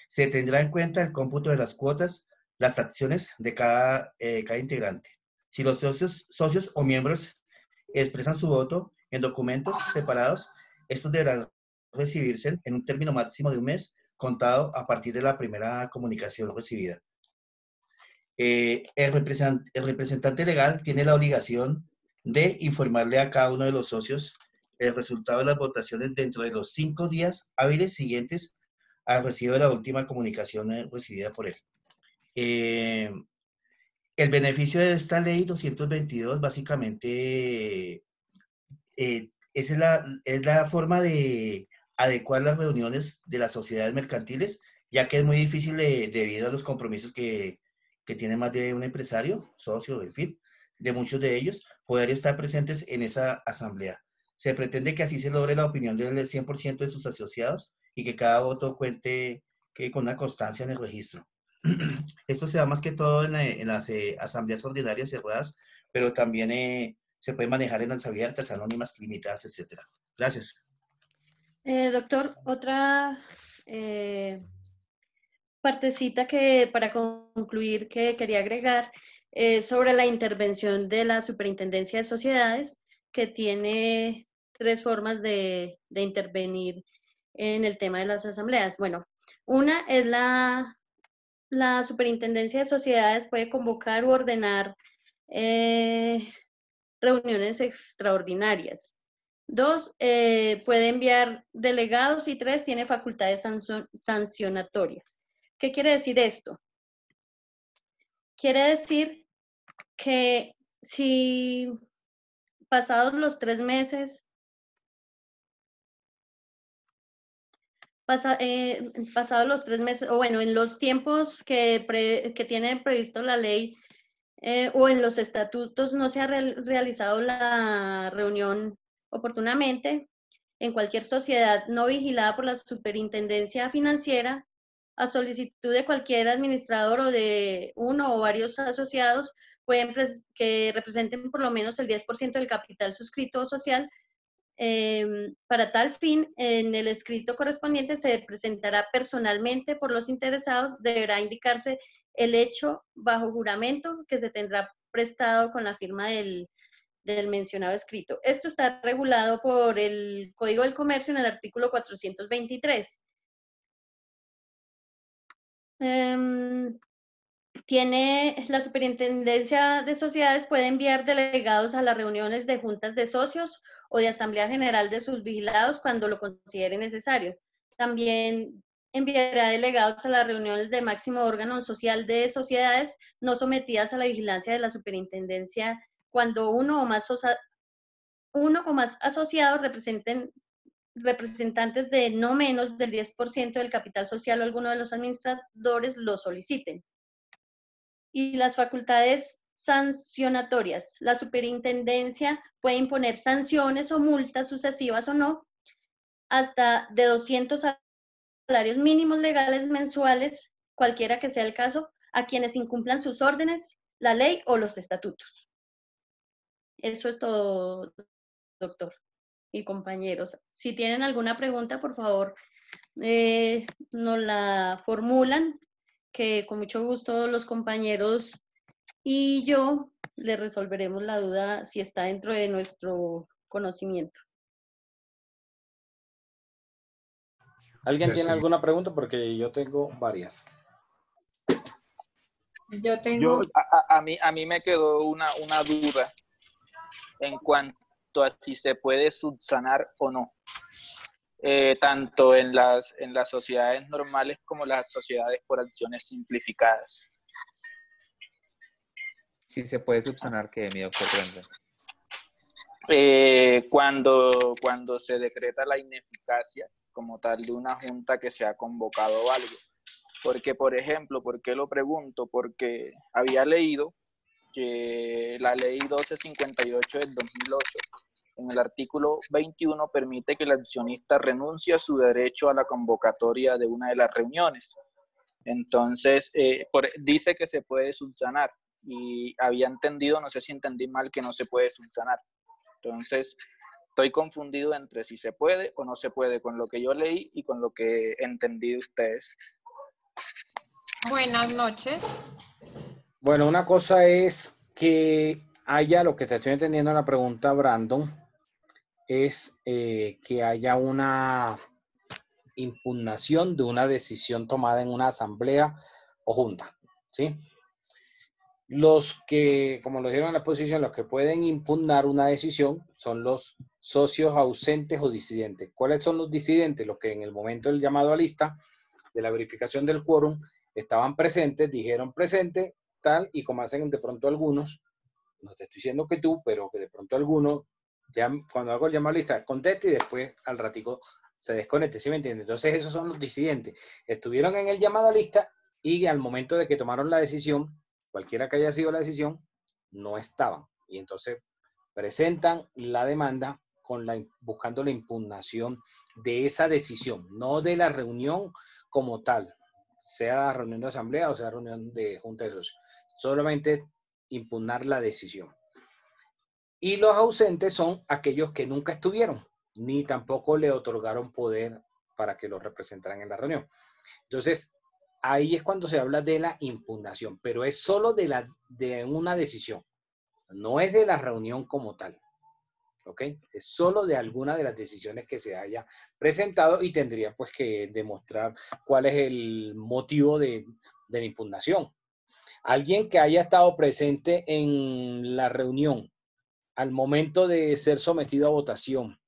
Se tendrá en cuenta el cómputo de las cuotas, las acciones de cada integrante. Si los socios o miembros expresan su voto en documentos separados, estos deberán recibirse en un término máximo de un mes contado a partir de la primera comunicación recibida. El representante legal tiene la obligación de informarle a cada uno de los socios el resultado de las votaciones dentro de los 5 días hábiles siguientes al recibo de la última comunicación recibida por él. El beneficio de esta ley 222 básicamente es la forma de adecuar las reuniones de las sociedades mercantiles, ya que es muy difícil debido a los compromisos que tiene más de un empresario, socio, en fin, de muchos de ellos, poder estar presentes en esa asamblea. Se pretende que así se logre la opinión del 100% de sus asociados y que cada voto cuente con una constancia en el registro. Esto se da más que todo en las asambleas ordinarias cerradas, pero también se puede manejar en las abiertas, anónimas, limitadas, etc. Gracias. Doctor, otra partecita que para concluir que quería agregar sobre la intervención de la Superintendencia de Sociedades, que tiene 3 formas de intervenir en el tema de las asambleas. Bueno, una es la Superintendencia de Sociedades puede convocar u ordenar reuniones extraordinarias. 2, puede enviar delegados, y 3, tiene facultades sancionatorias. ¿Qué quiere decir esto? quiere decir que si pasados los 3 meses, pasados los 3 meses, o bueno, en los tiempos que tiene previsto la ley o en los estatutos no se ha realizado la reunión oportunamente, en cualquier sociedad no vigilada por la Superintendencia Financiera, a solicitud de cualquier administrador o de uno o varios asociados, pueden que representen por lo menos el 10% del capital suscrito o social. Para tal fin, en el escrito correspondiente se presentará personalmente por los interesados, deberá indicarse el hecho bajo juramento que se tendrá prestado con la firma del mencionado escrito. Esto está regulado por el Código del Comercio en el artículo 423. La Superintendencia de Sociedades puede enviar delegados a las reuniones de juntas de socios o de asamblea general de sus vigilados cuando lo considere necesario. También enviará delegados a las reuniones de máximo órgano social de sociedades no sometidas a la vigilancia de la superintendencia cuando uno o más asociados representantes de no menos del 10% del capital social o alguno de los administradores lo soliciten. Y las facultades sancionatorias. La superintendencia puede imponer sanciones o multas sucesivas o no, hasta de 200 salarios mínimos legales mensuales, cualquiera que sea el caso, a quienes incumplan sus órdenes, la ley o los estatutos. Eso es todo, doctor y compañeros. Si tienen alguna pregunta, por favor, nos la formulan, que con mucho gusto los compañeros y yo le resolveremos la duda si está dentro de nuestro conocimiento. ¿Alguien tiene alguna pregunta? Porque yo tengo varias. Yo tengo... A mí me quedó una duda en cuanto a si se puede subsanar o no. Tanto en las sociedades normales como las sociedades por acciones simplificadas. Sí se puede subsanar, que mi doctor Brandon. Cuando se decreta la ineficacia como tal de una junta que se ha convocado o algo. Porque, por ejemplo, ¿por qué lo pregunto? Porque había leído que la ley 1258 del 2008, en el artículo 21, permite que el accionista renuncie a su derecho a la convocatoria de una de las reuniones. Entonces, dice que se puede subsanar. Y había entendido, no sé si entendí mal, que no se puede subsanar. Entonces, estoy confundido entre si se puede o no se puede con lo que yo leí y con lo que entendí de ustedes. Buenas noches. Bueno, una cosa es que haya, lo que te estoy entendiendo en la pregunta, Brandon, es que haya una impugnación de una decisión tomada en una asamblea o junta, ¿sí? Los que, como lo dijeron en la exposición, los que pueden impugnar una decisión son los socios ausentes o disidentes. ¿Cuáles son los disidentes? Los que en el momento del llamado a lista, de la verificación del quórum, estaban presentes, dijeron presente, tal, y como hacen de pronto algunos, no te estoy diciendo que tú, pero que de pronto algunos, ya cuando hago el llamado a lista, conteste y después al ratico se desconecte, ¿sí me entiendes? Entonces esos son los disidentes. Estuvieron en el llamado a lista y al momento de que tomaron la decisión, cualquiera que haya sido la decisión, no estaban. Y entonces presentan la demanda buscando la impugnación de esa decisión, no de la reunión como tal, sea reunión de asamblea o sea reunión de junta de socios. Solamente impugnar la decisión. Y los ausentes son aquellos que nunca estuvieron, ni tampoco le otorgaron poder para que los representaran en la reunión. Entonces, ahí es cuando se habla de la impugnación, pero es solo de una decisión, no es de la reunión como tal, ¿ok? Es solo de alguna de las decisiones que se haya presentado y tendría pues que demostrar cuál es el motivo de la impugnación. Alguien que haya estado presente en la reunión al momento de ser sometido a votación,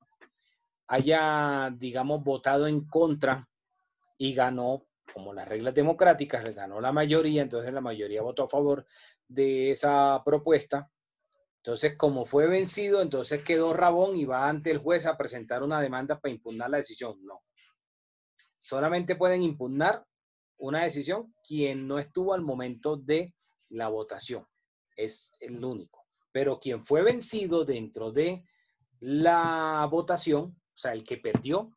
haya, digamos, votado en contra y ganó como las reglas democráticas, le ganó la mayoría, entonces la mayoría votó a favor de esa propuesta. Entonces, como fue vencido, entonces quedó Rabón y va ante el juez a presentar una demanda para impugnar la decisión. No. Solamente pueden impugnar una decisión quien no estuvo al momento de la votación. Es el único. Pero quien fue vencido dentro de la votación, o sea, el que perdió,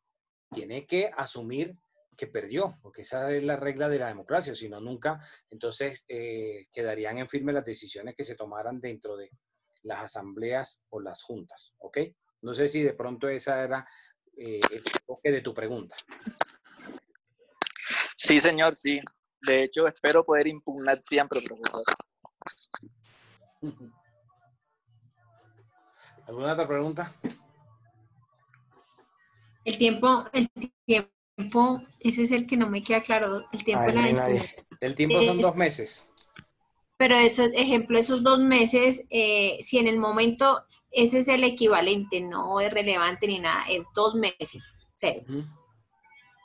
tiene que asumir que perdió, porque esa es la regla de la democracia, si no nunca, entonces quedarían en firme las decisiones que se tomaran dentro de las asambleas o las juntas, ¿ok? No sé si de pronto esa era el enfoque de tu pregunta. Sí, señor, sí. De hecho, espero poder impugnar siempre, profesor. ¿Alguna otra pregunta? El tiempo, ese es el que no me queda claro. El tiempo de la impugnación. El tiempo son 2 meses. Pero ese ejemplo, esos 2 meses, si en el momento ese es el equivalente, no es relevante ni nada, es 2 meses, cero.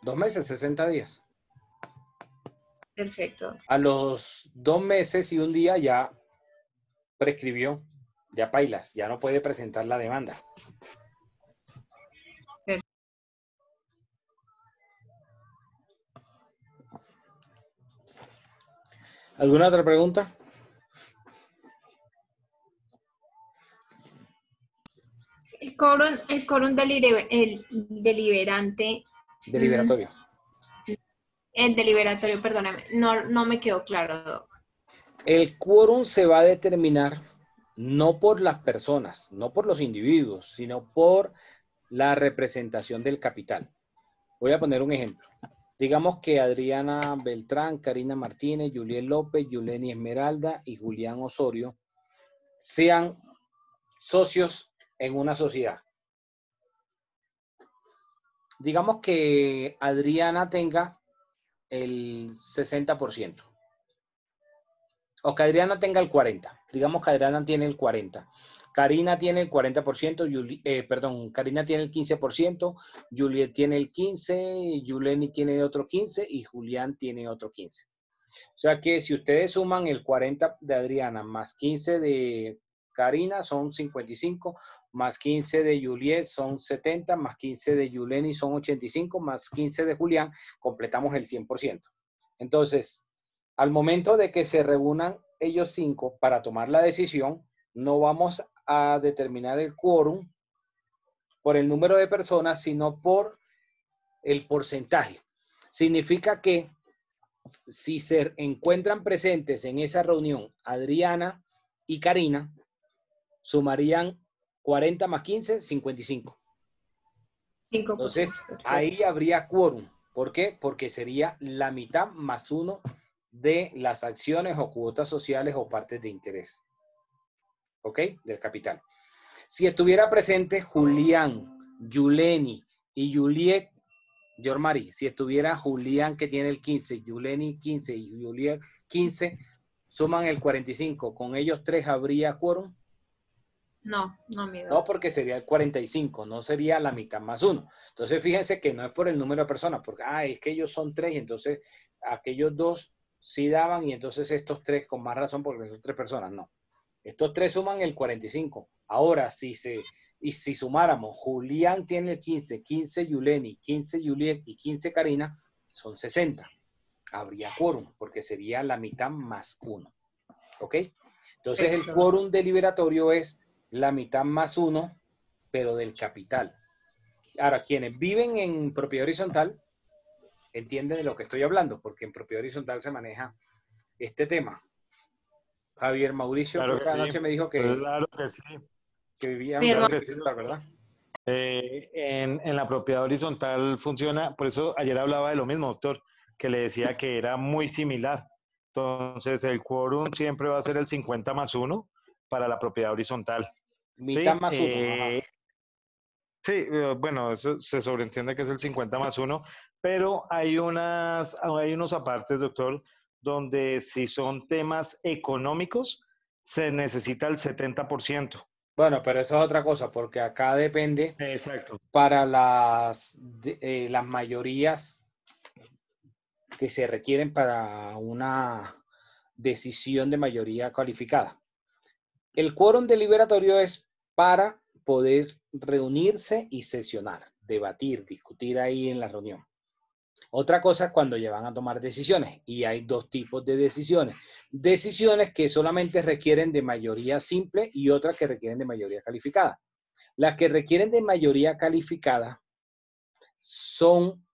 2 meses, 60 días. Perfecto. A los 2 meses y un día ya prescribió, ya pailas, ya no puede presentar la demanda. ¿Alguna otra pregunta? El quórum deliberante. Deliberatorio. El deliberatorio, perdóname, no me quedó claro. El quórum se va a determinar no por las personas, no por los individuos, sino por la representación del capital. Voy a poner un ejemplo. Digamos que Adriana Beltrán, Karina Martínez, Juliet López, Yuleni Esmeralda y Julián Osorio sean socios en una sociedad. Digamos que Adriana tenga el 60%. O que Adriana tenga el 40%. Digamos que Adriana tiene el 40%. Karina tiene el 40%, Karina tiene el 15%, Juliet tiene el 15%, Yuleni tiene otro 15% y Julián tiene otro 15%. O sea que si ustedes suman el 40% de Adriana más 15% de Karina son 55%, más 15% de Juliet son 70%, más 15% de Yuleni son 85%, más 15% de Julián, completamos el 100%. Entonces, al momento de que se reúnan ellos 5 para tomar la decisión, no vamos a determinar el quórum por el número de personas, sino por el porcentaje. Significa que si se encuentran presentes en esa reunión Adriana y Karina, sumarían 40 más 15, 55. 5%. Entonces, ahí habría quórum. ¿Por qué? Porque sería la mitad más 1 de las acciones o cuotas sociales o partes de interés. ¿Ok? Del capital. Si estuviera presente Julián, Yuleni y Juliet, Yormari, si estuviera Julián que tiene el 15, Yuleni 15 y Juliet 15, suman el 45. ¿Con ellos 3 habría quórum? No, amigo. No, porque sería el 45, no sería la mitad más 1. Entonces, fíjense que no es por el número de personas, porque es que ellos son 3, entonces aquellos 2 sí daban y entonces estos 3 con más razón porque son 3 personas. No. Estos 3 suman el 45. Ahora, si sumáramos, Julián tiene el 15, 15 Yuleni, 15 Juliet y 15 Karina, son 60. Habría quórum, porque sería la mitad más 1. ¿Ok? Entonces, el quórum deliberatorio es la mitad más 1, pero del capital. Ahora, quienes viven en propiedad horizontal, entienden de lo que estoy hablando, porque en propiedad horizontal se maneja este tema. Javier Mauricio, Claro creo que anoche me dijo que, claro que sí. que vivía Claro en que sí, ¿verdad? En la propiedad horizontal funciona, por eso ayer hablaba de lo mismo, doctor, que le decía que era muy similar. Entonces, el quórum siempre va a ser el 50 más 1 para la propiedad horizontal. Mitad ¿sí? más 1. Sí, bueno, eso se sobreentiende que es el 50 más 1, pero hay unos apartes, doctor, donde si son temas económicos, se necesita el 70%. Bueno, pero eso es otra cosa, porque acá depende. Exacto. Para las mayorías que se requieren para una decisión de mayoría calificada. El quórum deliberatorio es para poder reunirse y sesionar, debatir, discutir ahí en la reunión. Otra cosa es cuando ya van a tomar decisiones, y hay dos tipos de decisiones. Decisiones que solamente requieren de mayoría simple y otras que requieren de mayoría calificada. Las que requieren de mayoría calificada son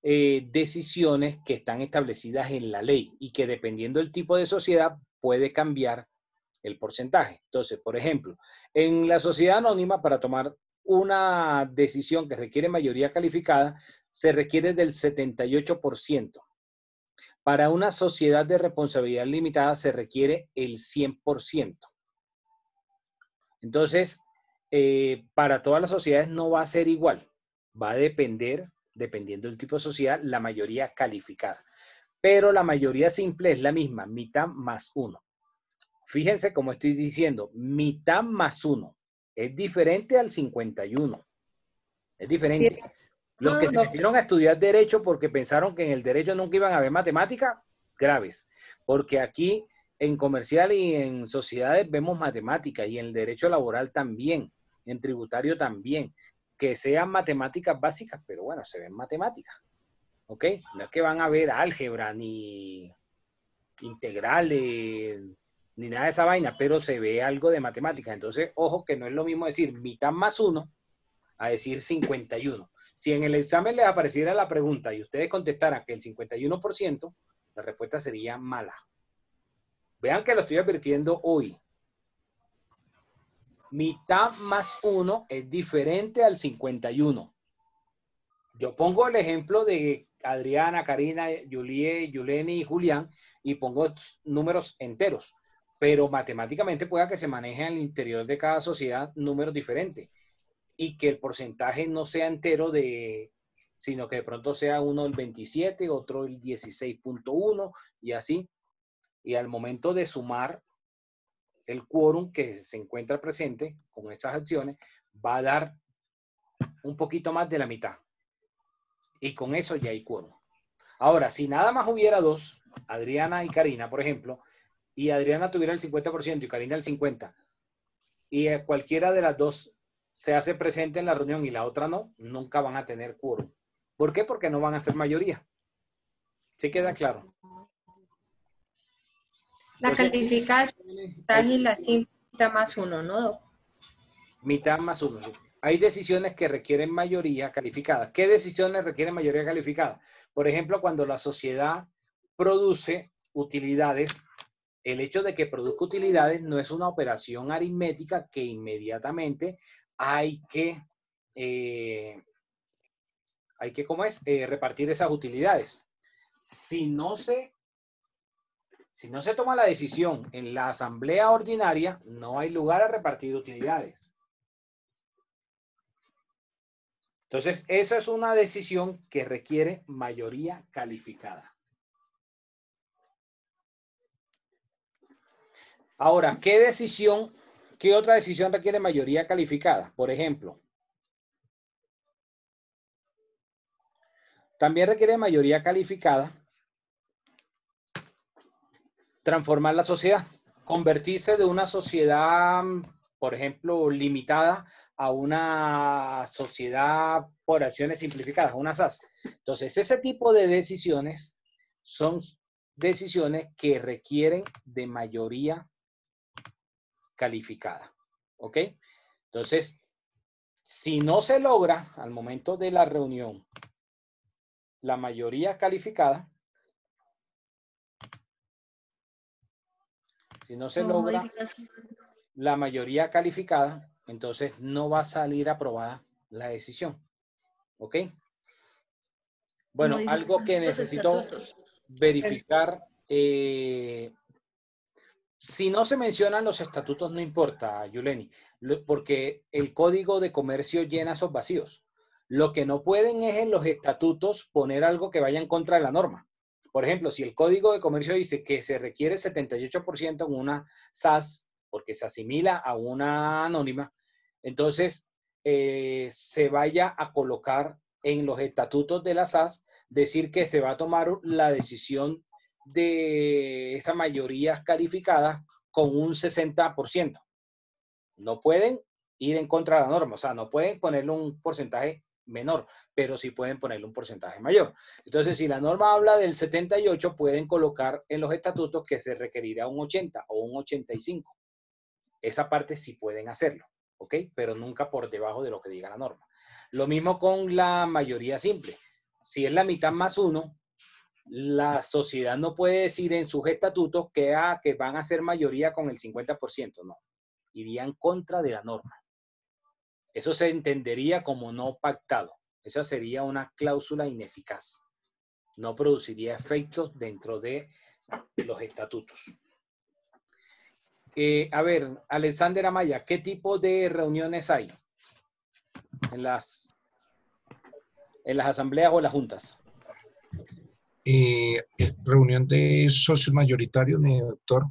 decisiones que están establecidas en la ley y que dependiendo del tipo de sociedad puede cambiar el porcentaje. Entonces, por ejemplo, en la sociedad anónima, para tomar una decisión que requiere mayoría calificada, se requiere del 78%. Para una sociedad de responsabilidad limitada se requiere el 100%. Entonces, para todas las sociedades no va a ser igual. Va a depender, dependiendo del tipo de sociedad, la mayoría calificada. Pero la mayoría simple es la misma, mitad más 1. Fíjense cómo estoy diciendo, mitad más 1. Es diferente al 51. Es diferente. Sí. Los que se metieron a estudiar Derecho porque pensaron que en el Derecho nunca iban a haber matemáticas, graves. Porque aquí en comercial y en sociedades vemos matemáticas y en el Derecho laboral también, en tributario también. Que sean matemáticas básicas, pero bueno, se ven matemáticas. ¿Ok? No es que van a ver álgebra, ni integrales, ni nada de esa vaina, pero se ve algo de matemáticas. Entonces, ojo que no es lo mismo decir mitad más 1 a decir 51. Si en el examen les apareciera la pregunta y ustedes contestaran que el 51%, la respuesta sería mala. Vean que lo estoy advirtiendo hoy. Mitad más 1 es diferente al 51. Yo pongo el ejemplo de Adriana, Karina, Julie, Yuleni y Julián y pongo números enteros. Pero matemáticamente pueda que se maneje al interior de cada sociedad números diferentes y que el porcentaje no sea entero sino que de pronto sea uno el 27, otro el 16.1 y así. Y al momento de sumar el quórum que se encuentra presente con esas acciones, va a dar un poquito más de la mitad. Y con eso ya hay quórum. Ahora, si nada más hubiera dos, Adriana y Karina, por ejemplo, y Adriana tuviera el 50% y Karina el 50%, y cualquiera de las dos se hace presente en la reunión y la otra no, nunca van a tener quórum. ¿Por qué? Porque no van a ser mayoría. ¿Sí queda claro? La Entonces, calificada es mitad y la mitad más 1, ¿no? Mitad más 1. ¿Sí? Hay decisiones que requieren mayoría calificada. ¿Qué decisiones requieren mayoría calificada? Por ejemplo, cuando la sociedad produce utilidades, el hecho de que produzca utilidades no es una operación aritmética que inmediatamente hay que ¿cómo es? Repartir esas utilidades. Si no se toma la decisión en la asamblea ordinaria, no hay lugar a repartir utilidades. Entonces, esa es una decisión que requiere mayoría calificada. Ahora, ¿qué otra decisión requiere mayoría calificada? Por ejemplo, también requiere mayoría calificada transformar la sociedad, convertirse de una sociedad, por ejemplo, limitada a una sociedad por acciones simplificadas, una SAS. Entonces, ese tipo de decisiones son decisiones que requieren de mayoría calificada. ¿Ok? Entonces, si no se logra al momento de la reunión la mayoría calificada, si no se logra la mayoría calificada, entonces no va a salir aprobada la decisión. ¿Ok? Bueno, algo que necesito verificar, si no se mencionan los estatutos no importa, Yuleni, porque el Código de Comercio llena esos vacíos. Lo que no pueden es en los estatutos poner algo que vaya en contra de la norma. Por ejemplo, si el Código de Comercio dice que se requiere 78% en una SAS, porque se asimila a una anónima, entonces se vaya a colocar en los estatutos de la SAS decir que se va a tomar la decisión de esas mayorías calificadas con un 60%. No pueden ir en contra de la norma, o sea, no pueden ponerle un porcentaje menor, pero sí pueden ponerle un porcentaje mayor. Entonces, si la norma habla del 78, pueden colocar en los estatutos que se requerirá un 80 o un 85. Esa parte sí pueden hacerlo, ¿ok? Pero nunca por debajo de lo que diga la norma. Lo mismo con la mayoría simple. Si es la mitad más uno, la sociedad no puede decir en sus estatutos que van a ser mayoría con el 50%, no. Iría en contra de la norma. Eso se entendería como no pactado. Esa sería una cláusula ineficaz. No produciría efectos dentro de los estatutos. A ver, Alexander Amaya, ¿qué tipo de reuniones hay en las asambleas o las juntas? Reunión de socios mayoritarios, mi doctor,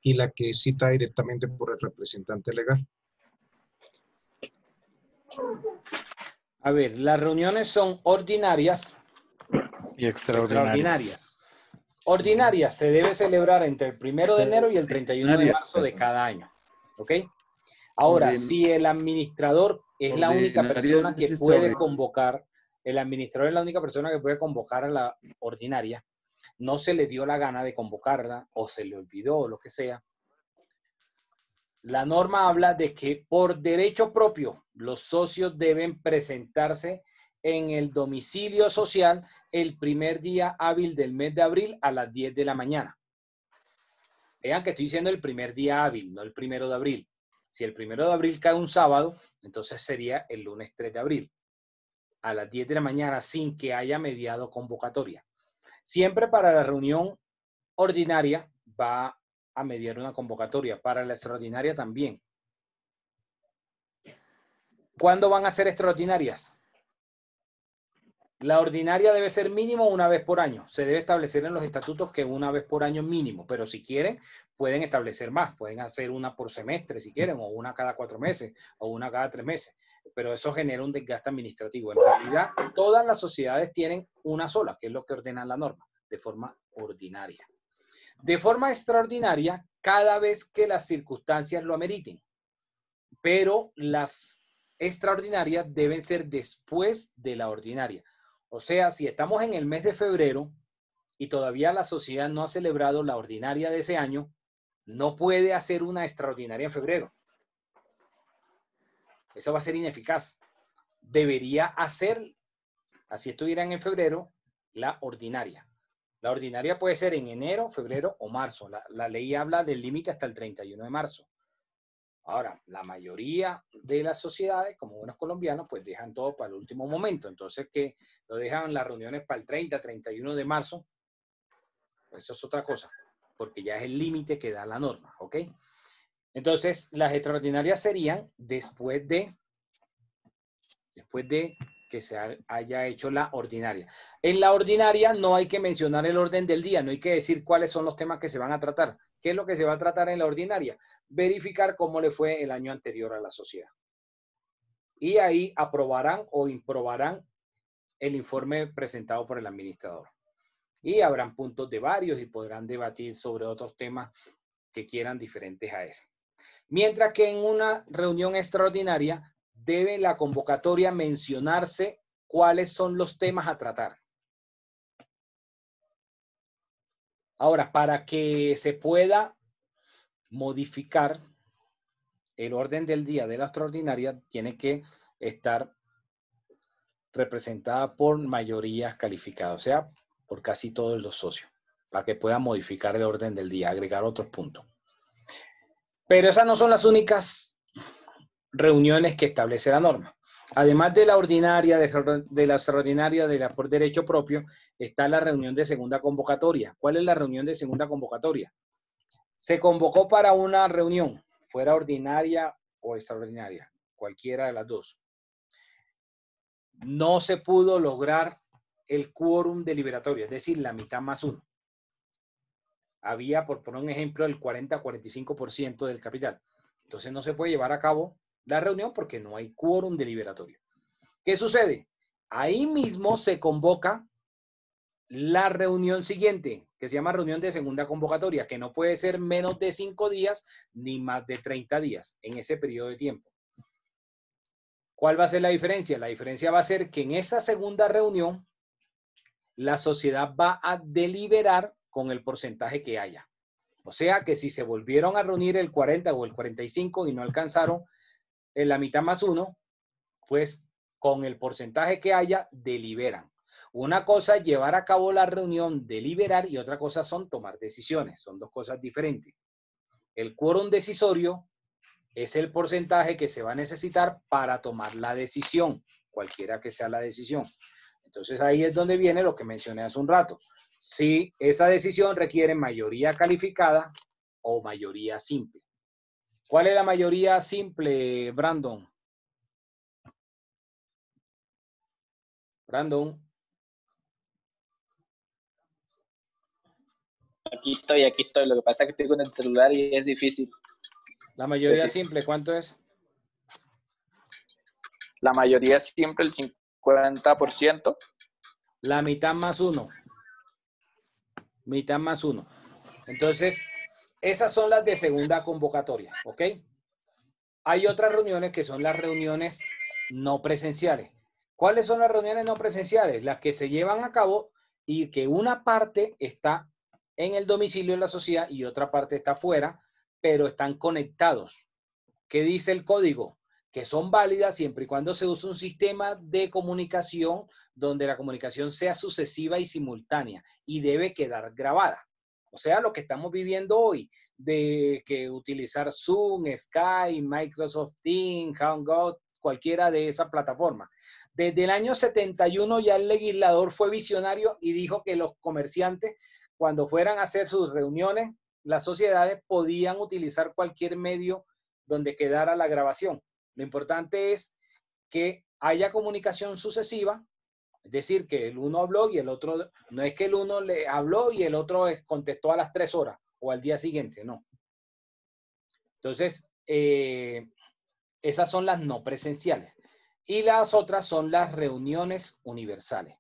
y la que cita directamente por el representante legal. A ver, las reuniones son ordinarias y extraordinarias. Ordinarias se debe celebrar entre el 1 de enero y el 31 de marzo de cada año. ¿Ok? Ahora, si el administrador es la única persona que puede convocar, el administrador es la única persona que puede convocar a la ordinaria, no se le dio la gana de convocarla o se le olvidó o lo que sea, la norma habla de que por derecho propio los socios deben presentarse en el domicilio social el primer día hábil del mes de abril a las 10 de la mañana. Vean que estoy diciendo el primer día hábil, no el 1 de abril. Si el 1 de abril cae un sábado, entonces sería el lunes 3 de abril a las 10 de la mañana sin que haya mediado convocatoria. Siempre para la reunión ordinaria va a mediar una convocatoria, para la extraordinaria también. ¿Cuándo van a ser extraordinarias? La ordinaria debe ser mínimo una vez por año. Se debe establecer en los estatutos que una vez por año mínimo, pero si quieren, pueden establecer más. Pueden hacer una por semestre si quieren, o una cada 4 meses, o una cada 3 meses. Pero eso genera un desgaste administrativo. En realidad, todas las sociedades tienen una sola, que es lo que ordena la norma, de forma ordinaria. De forma extraordinaria, cada vez que las circunstancias lo ameriten. Pero las extraordinarias deben ser después de la ordinaria. O sea, si estamos en el mes de febrero y todavía la sociedad no ha celebrado la ordinaria de ese año, no puede hacer una extraordinaria en febrero. Eso va a ser ineficaz. Debería hacer, así estuvieran en febrero, la ordinaria. La ordinaria puede ser en enero, febrero o marzo. La ley habla del límite hasta el 31 de marzo. Ahora, la mayoría de las sociedades, como buenos colombianos, pues dejan todo para el último momento. Entonces, que lo dejan las reuniones para el 30, 31 de marzo, pues eso es otra cosa, porque ya es el límite que da la norma, ¿ok? Entonces, las extraordinarias serían después de que se haya hecho la ordinaria. En la ordinaria no hay que mencionar el orden del día, no hay que decir cuáles son los temas que se van a tratar. ¿Qué es lo que se va a tratar en la ordinaria? Verificar cómo le fue el año anterior a la sociedad. Y ahí aprobarán o improbarán el informe presentado por el administrador. Y habrán puntos de varios y podrán debatir sobre otros temas que quieran diferentes a ese. Mientras que en una reunión extraordinaria debe la convocatoria mencionarse cuáles son los temas a tratar. Ahora, para que se pueda modificar el orden del día de la extraordinaria, tiene que estar representada por mayorías calificadas, o sea, por casi todos los socios, para que pueda modificar el orden del día, agregar otros puntos. Pero esas no son las únicas reuniones que establece la norma. Además de la ordinaria, de la extraordinaria, de la por derecho propio, está la reunión de segunda convocatoria. ¿Cuál es la reunión de segunda convocatoria? Se convocó para una reunión, fuera ordinaria o extraordinaria, cualquiera de las dos. No se pudo lograr el quórum deliberatorio, es decir, la mitad más uno. Había, por poner un ejemplo, el 40-45% del capital. Entonces no se puede llevar a cabo la reunión porque no hay quórum deliberatorio. ¿Qué sucede? Ahí mismo se convoca la reunión siguiente, que se llama reunión de segunda convocatoria, que no puede ser menos de 5 días ni más de 30 días en ese periodo de tiempo. ¿Cuál va a ser la diferencia? La diferencia va a ser que en esa segunda reunión la sociedad va a deliberar con el porcentaje que haya. O sea que si se volvieron a reunir el 40 o el 45 y no alcanzaron en la mitad más 1, pues con el porcentaje que haya, deliberan. Una cosa es llevar a cabo la reunión, deliberar, y otra cosa son tomar decisiones. Son dos cosas diferentes. El quórum decisorio es el porcentaje que se va a necesitar para tomar la decisión, cualquiera que sea la decisión. Entonces ahí es donde viene lo que mencioné hace un rato. Si esa decisión requiere mayoría calificada o mayoría simple. ¿Cuál es la mayoría simple, Brandon? Brandon. Aquí estoy. Lo que pasa es que estoy con el celular y es difícil. La mayoría decir. simple, ¿cuánto es? La mayoría simple, el 50%. La mitad más 1. Mitad más 1. Entonces, esas son las de segunda convocatoria, ¿ok? Hay otras reuniones que son las reuniones no presenciales. ¿Cuáles son las reuniones no presenciales? Las que se llevan a cabo y que una parte está en el domicilio de la sociedad y otra parte está fuera, pero están conectados. ¿Qué dice el código? Que son válidas siempre y cuando se use un sistema de comunicación donde la comunicación sea sucesiva y simultánea y debe quedar grabada. O sea, lo que estamos viviendo hoy, de que utilizar Zoom, Skype, Microsoft Teams, Hangout, cualquiera de esas plataformas. Desde el año 71 ya el legislador fue visionario y dijo que los comerciantes, cuando fueran a hacer sus reuniones, las sociedades podían utilizar cualquier medio donde quedara la grabación. Lo importante es que haya comunicación sucesiva, es decir, que el uno habló y el otro, no es que el uno le habló y el otro contestó a las 3 horas o al día siguiente, no. Entonces, esas son las no presenciales. Y las otras son las reuniones universales.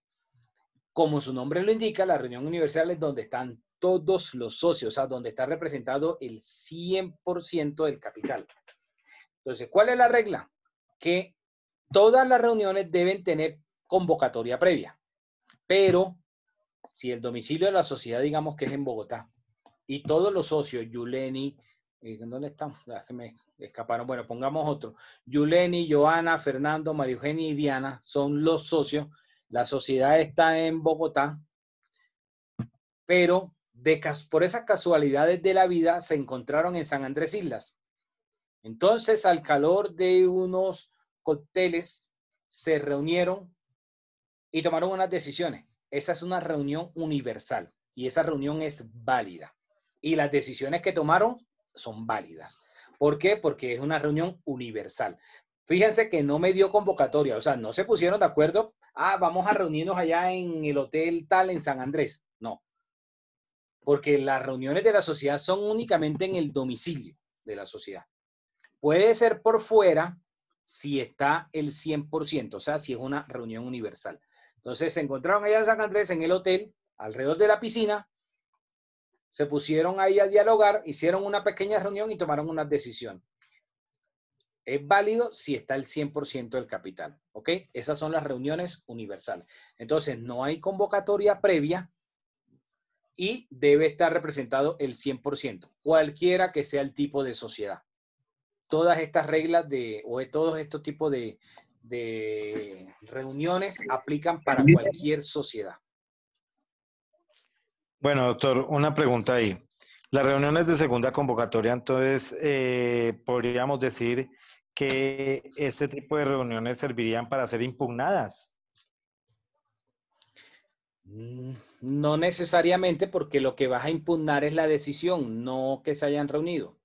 Como su nombre lo indica, la reunión universal es donde están todos los socios, o sea, donde está representado el 100% del capital. Entonces, ¿cuál es la regla? Que todas las reuniones deben tener convocatoria previa, pero si el domicilio de la sociedad, digamos que es en Bogotá, y todos los socios, Yuleni, ¿dónde están? Ya se me escaparon. Bueno, pongamos otro. Yuleni, Joana, Fernando, María Eugenia y Diana son los socios. La sociedad está en Bogotá, pero por esas casualidades de la vida se encontraron en San Andrés Islas. Entonces, al calor de unos cócteles, se reunieron y tomaron unas decisiones. Esa es una reunión universal y esa reunión es válida. Y las decisiones que tomaron son válidas. ¿Por qué? Porque es una reunión universal. Fíjense que no me dio convocatoria, o sea, no se pusieron de acuerdo, vamos a reunirnos allá en el hotel tal en San Andrés. No. Porque las reuniones de la sociedad son únicamente en el domicilio de la sociedad. Puede ser por fuera si está el 100%, o sea, si es una reunión universal. Entonces se encontraron allá en San Andrés, en el hotel, alrededor de la piscina, se pusieron ahí a dialogar, hicieron una pequeña reunión y tomaron una decisión. Es válido si está el 100% del capital, ¿ok? Esas son las reuniones universales. Entonces no hay convocatoria previa y debe estar representado el 100%, cualquiera que sea el tipo de sociedad. Todas estas reglas o todos estos tipos de reuniones aplican para cualquier sociedad. Bueno, doctor, una pregunta ahí. Las reuniones de segunda convocatoria, entonces, podríamos decir que este tipo de reuniones servirían para ser impugnadas. No necesariamente, porque lo que vas a impugnar es la decisión, no que se hayan reunido.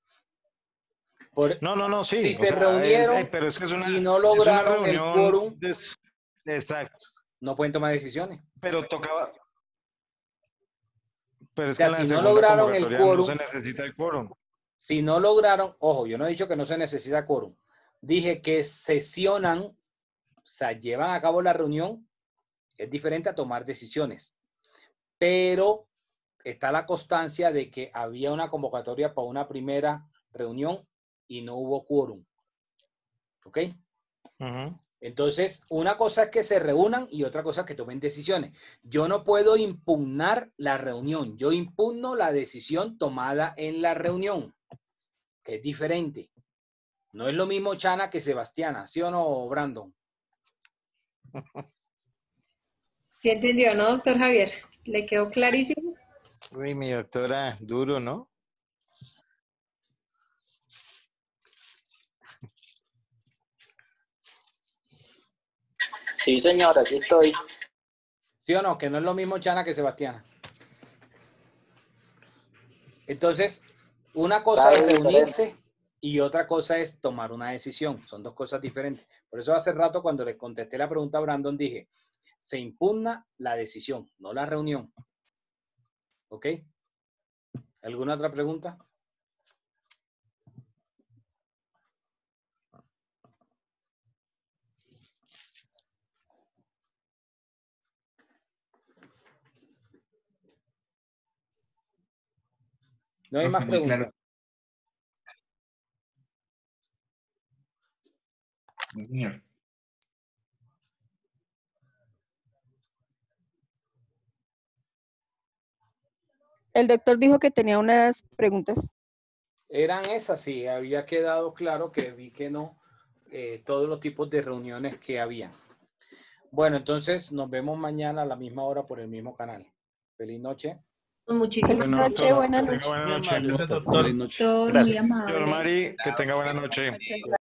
No, sí. Si se reunieron pero es que es una, y no lograron el quórum, exacto. No pueden tomar decisiones. Pero tocaba. Pero es o sea, que en la si no segunda lograron el convocatoria quórum, no se necesita el quórum. Si no lograron, ojo, yo no he dicho que no se necesita quórum. Dije que sesionan, o sea, llevan a cabo la reunión que es diferente a tomar decisiones. Pero está la constancia de que había una convocatoria para una primera reunión y no hubo quórum. ¿Ok? Entonces, una cosa es que se reúnan y otra cosa es que tomen decisiones. Yo no puedo impugnar la reunión, yo impugno la decisión tomada en la reunión, que es diferente. No es lo mismo Chana que Sebastiana, ¿sí o no, Brandon? ¿Sí entendió, no, doctor Javier? ¿Le quedó clarísimo? Uy, mi doctora, duro, ¿no? Sí, señora, aquí estoy. ¿Sí o no? Que no es lo mismo Chana que Sebastiana. Entonces, una cosa es reunirse y otra cosa es tomar una decisión. Son dos cosas diferentes. Por eso hace rato cuando le contesté la pregunta a Brandon dije, se impugna la decisión, no la reunión. ¿Ok? ¿Alguna otra pregunta? No hay más preguntas. Claro. Señor. El doctor dijo que tenía unas preguntas. Eran esas, sí, había quedado claro que vi que no, todos los tipos de reuniones que había. Bueno, entonces nos vemos mañana a la misma hora por el mismo canal. Feliz noche. Muchísimas Bueno, gracias. doctor, Buenas que noches. tenga buena noche. Feliz noche. Gracias. Señor Mari, que tenga buena noche.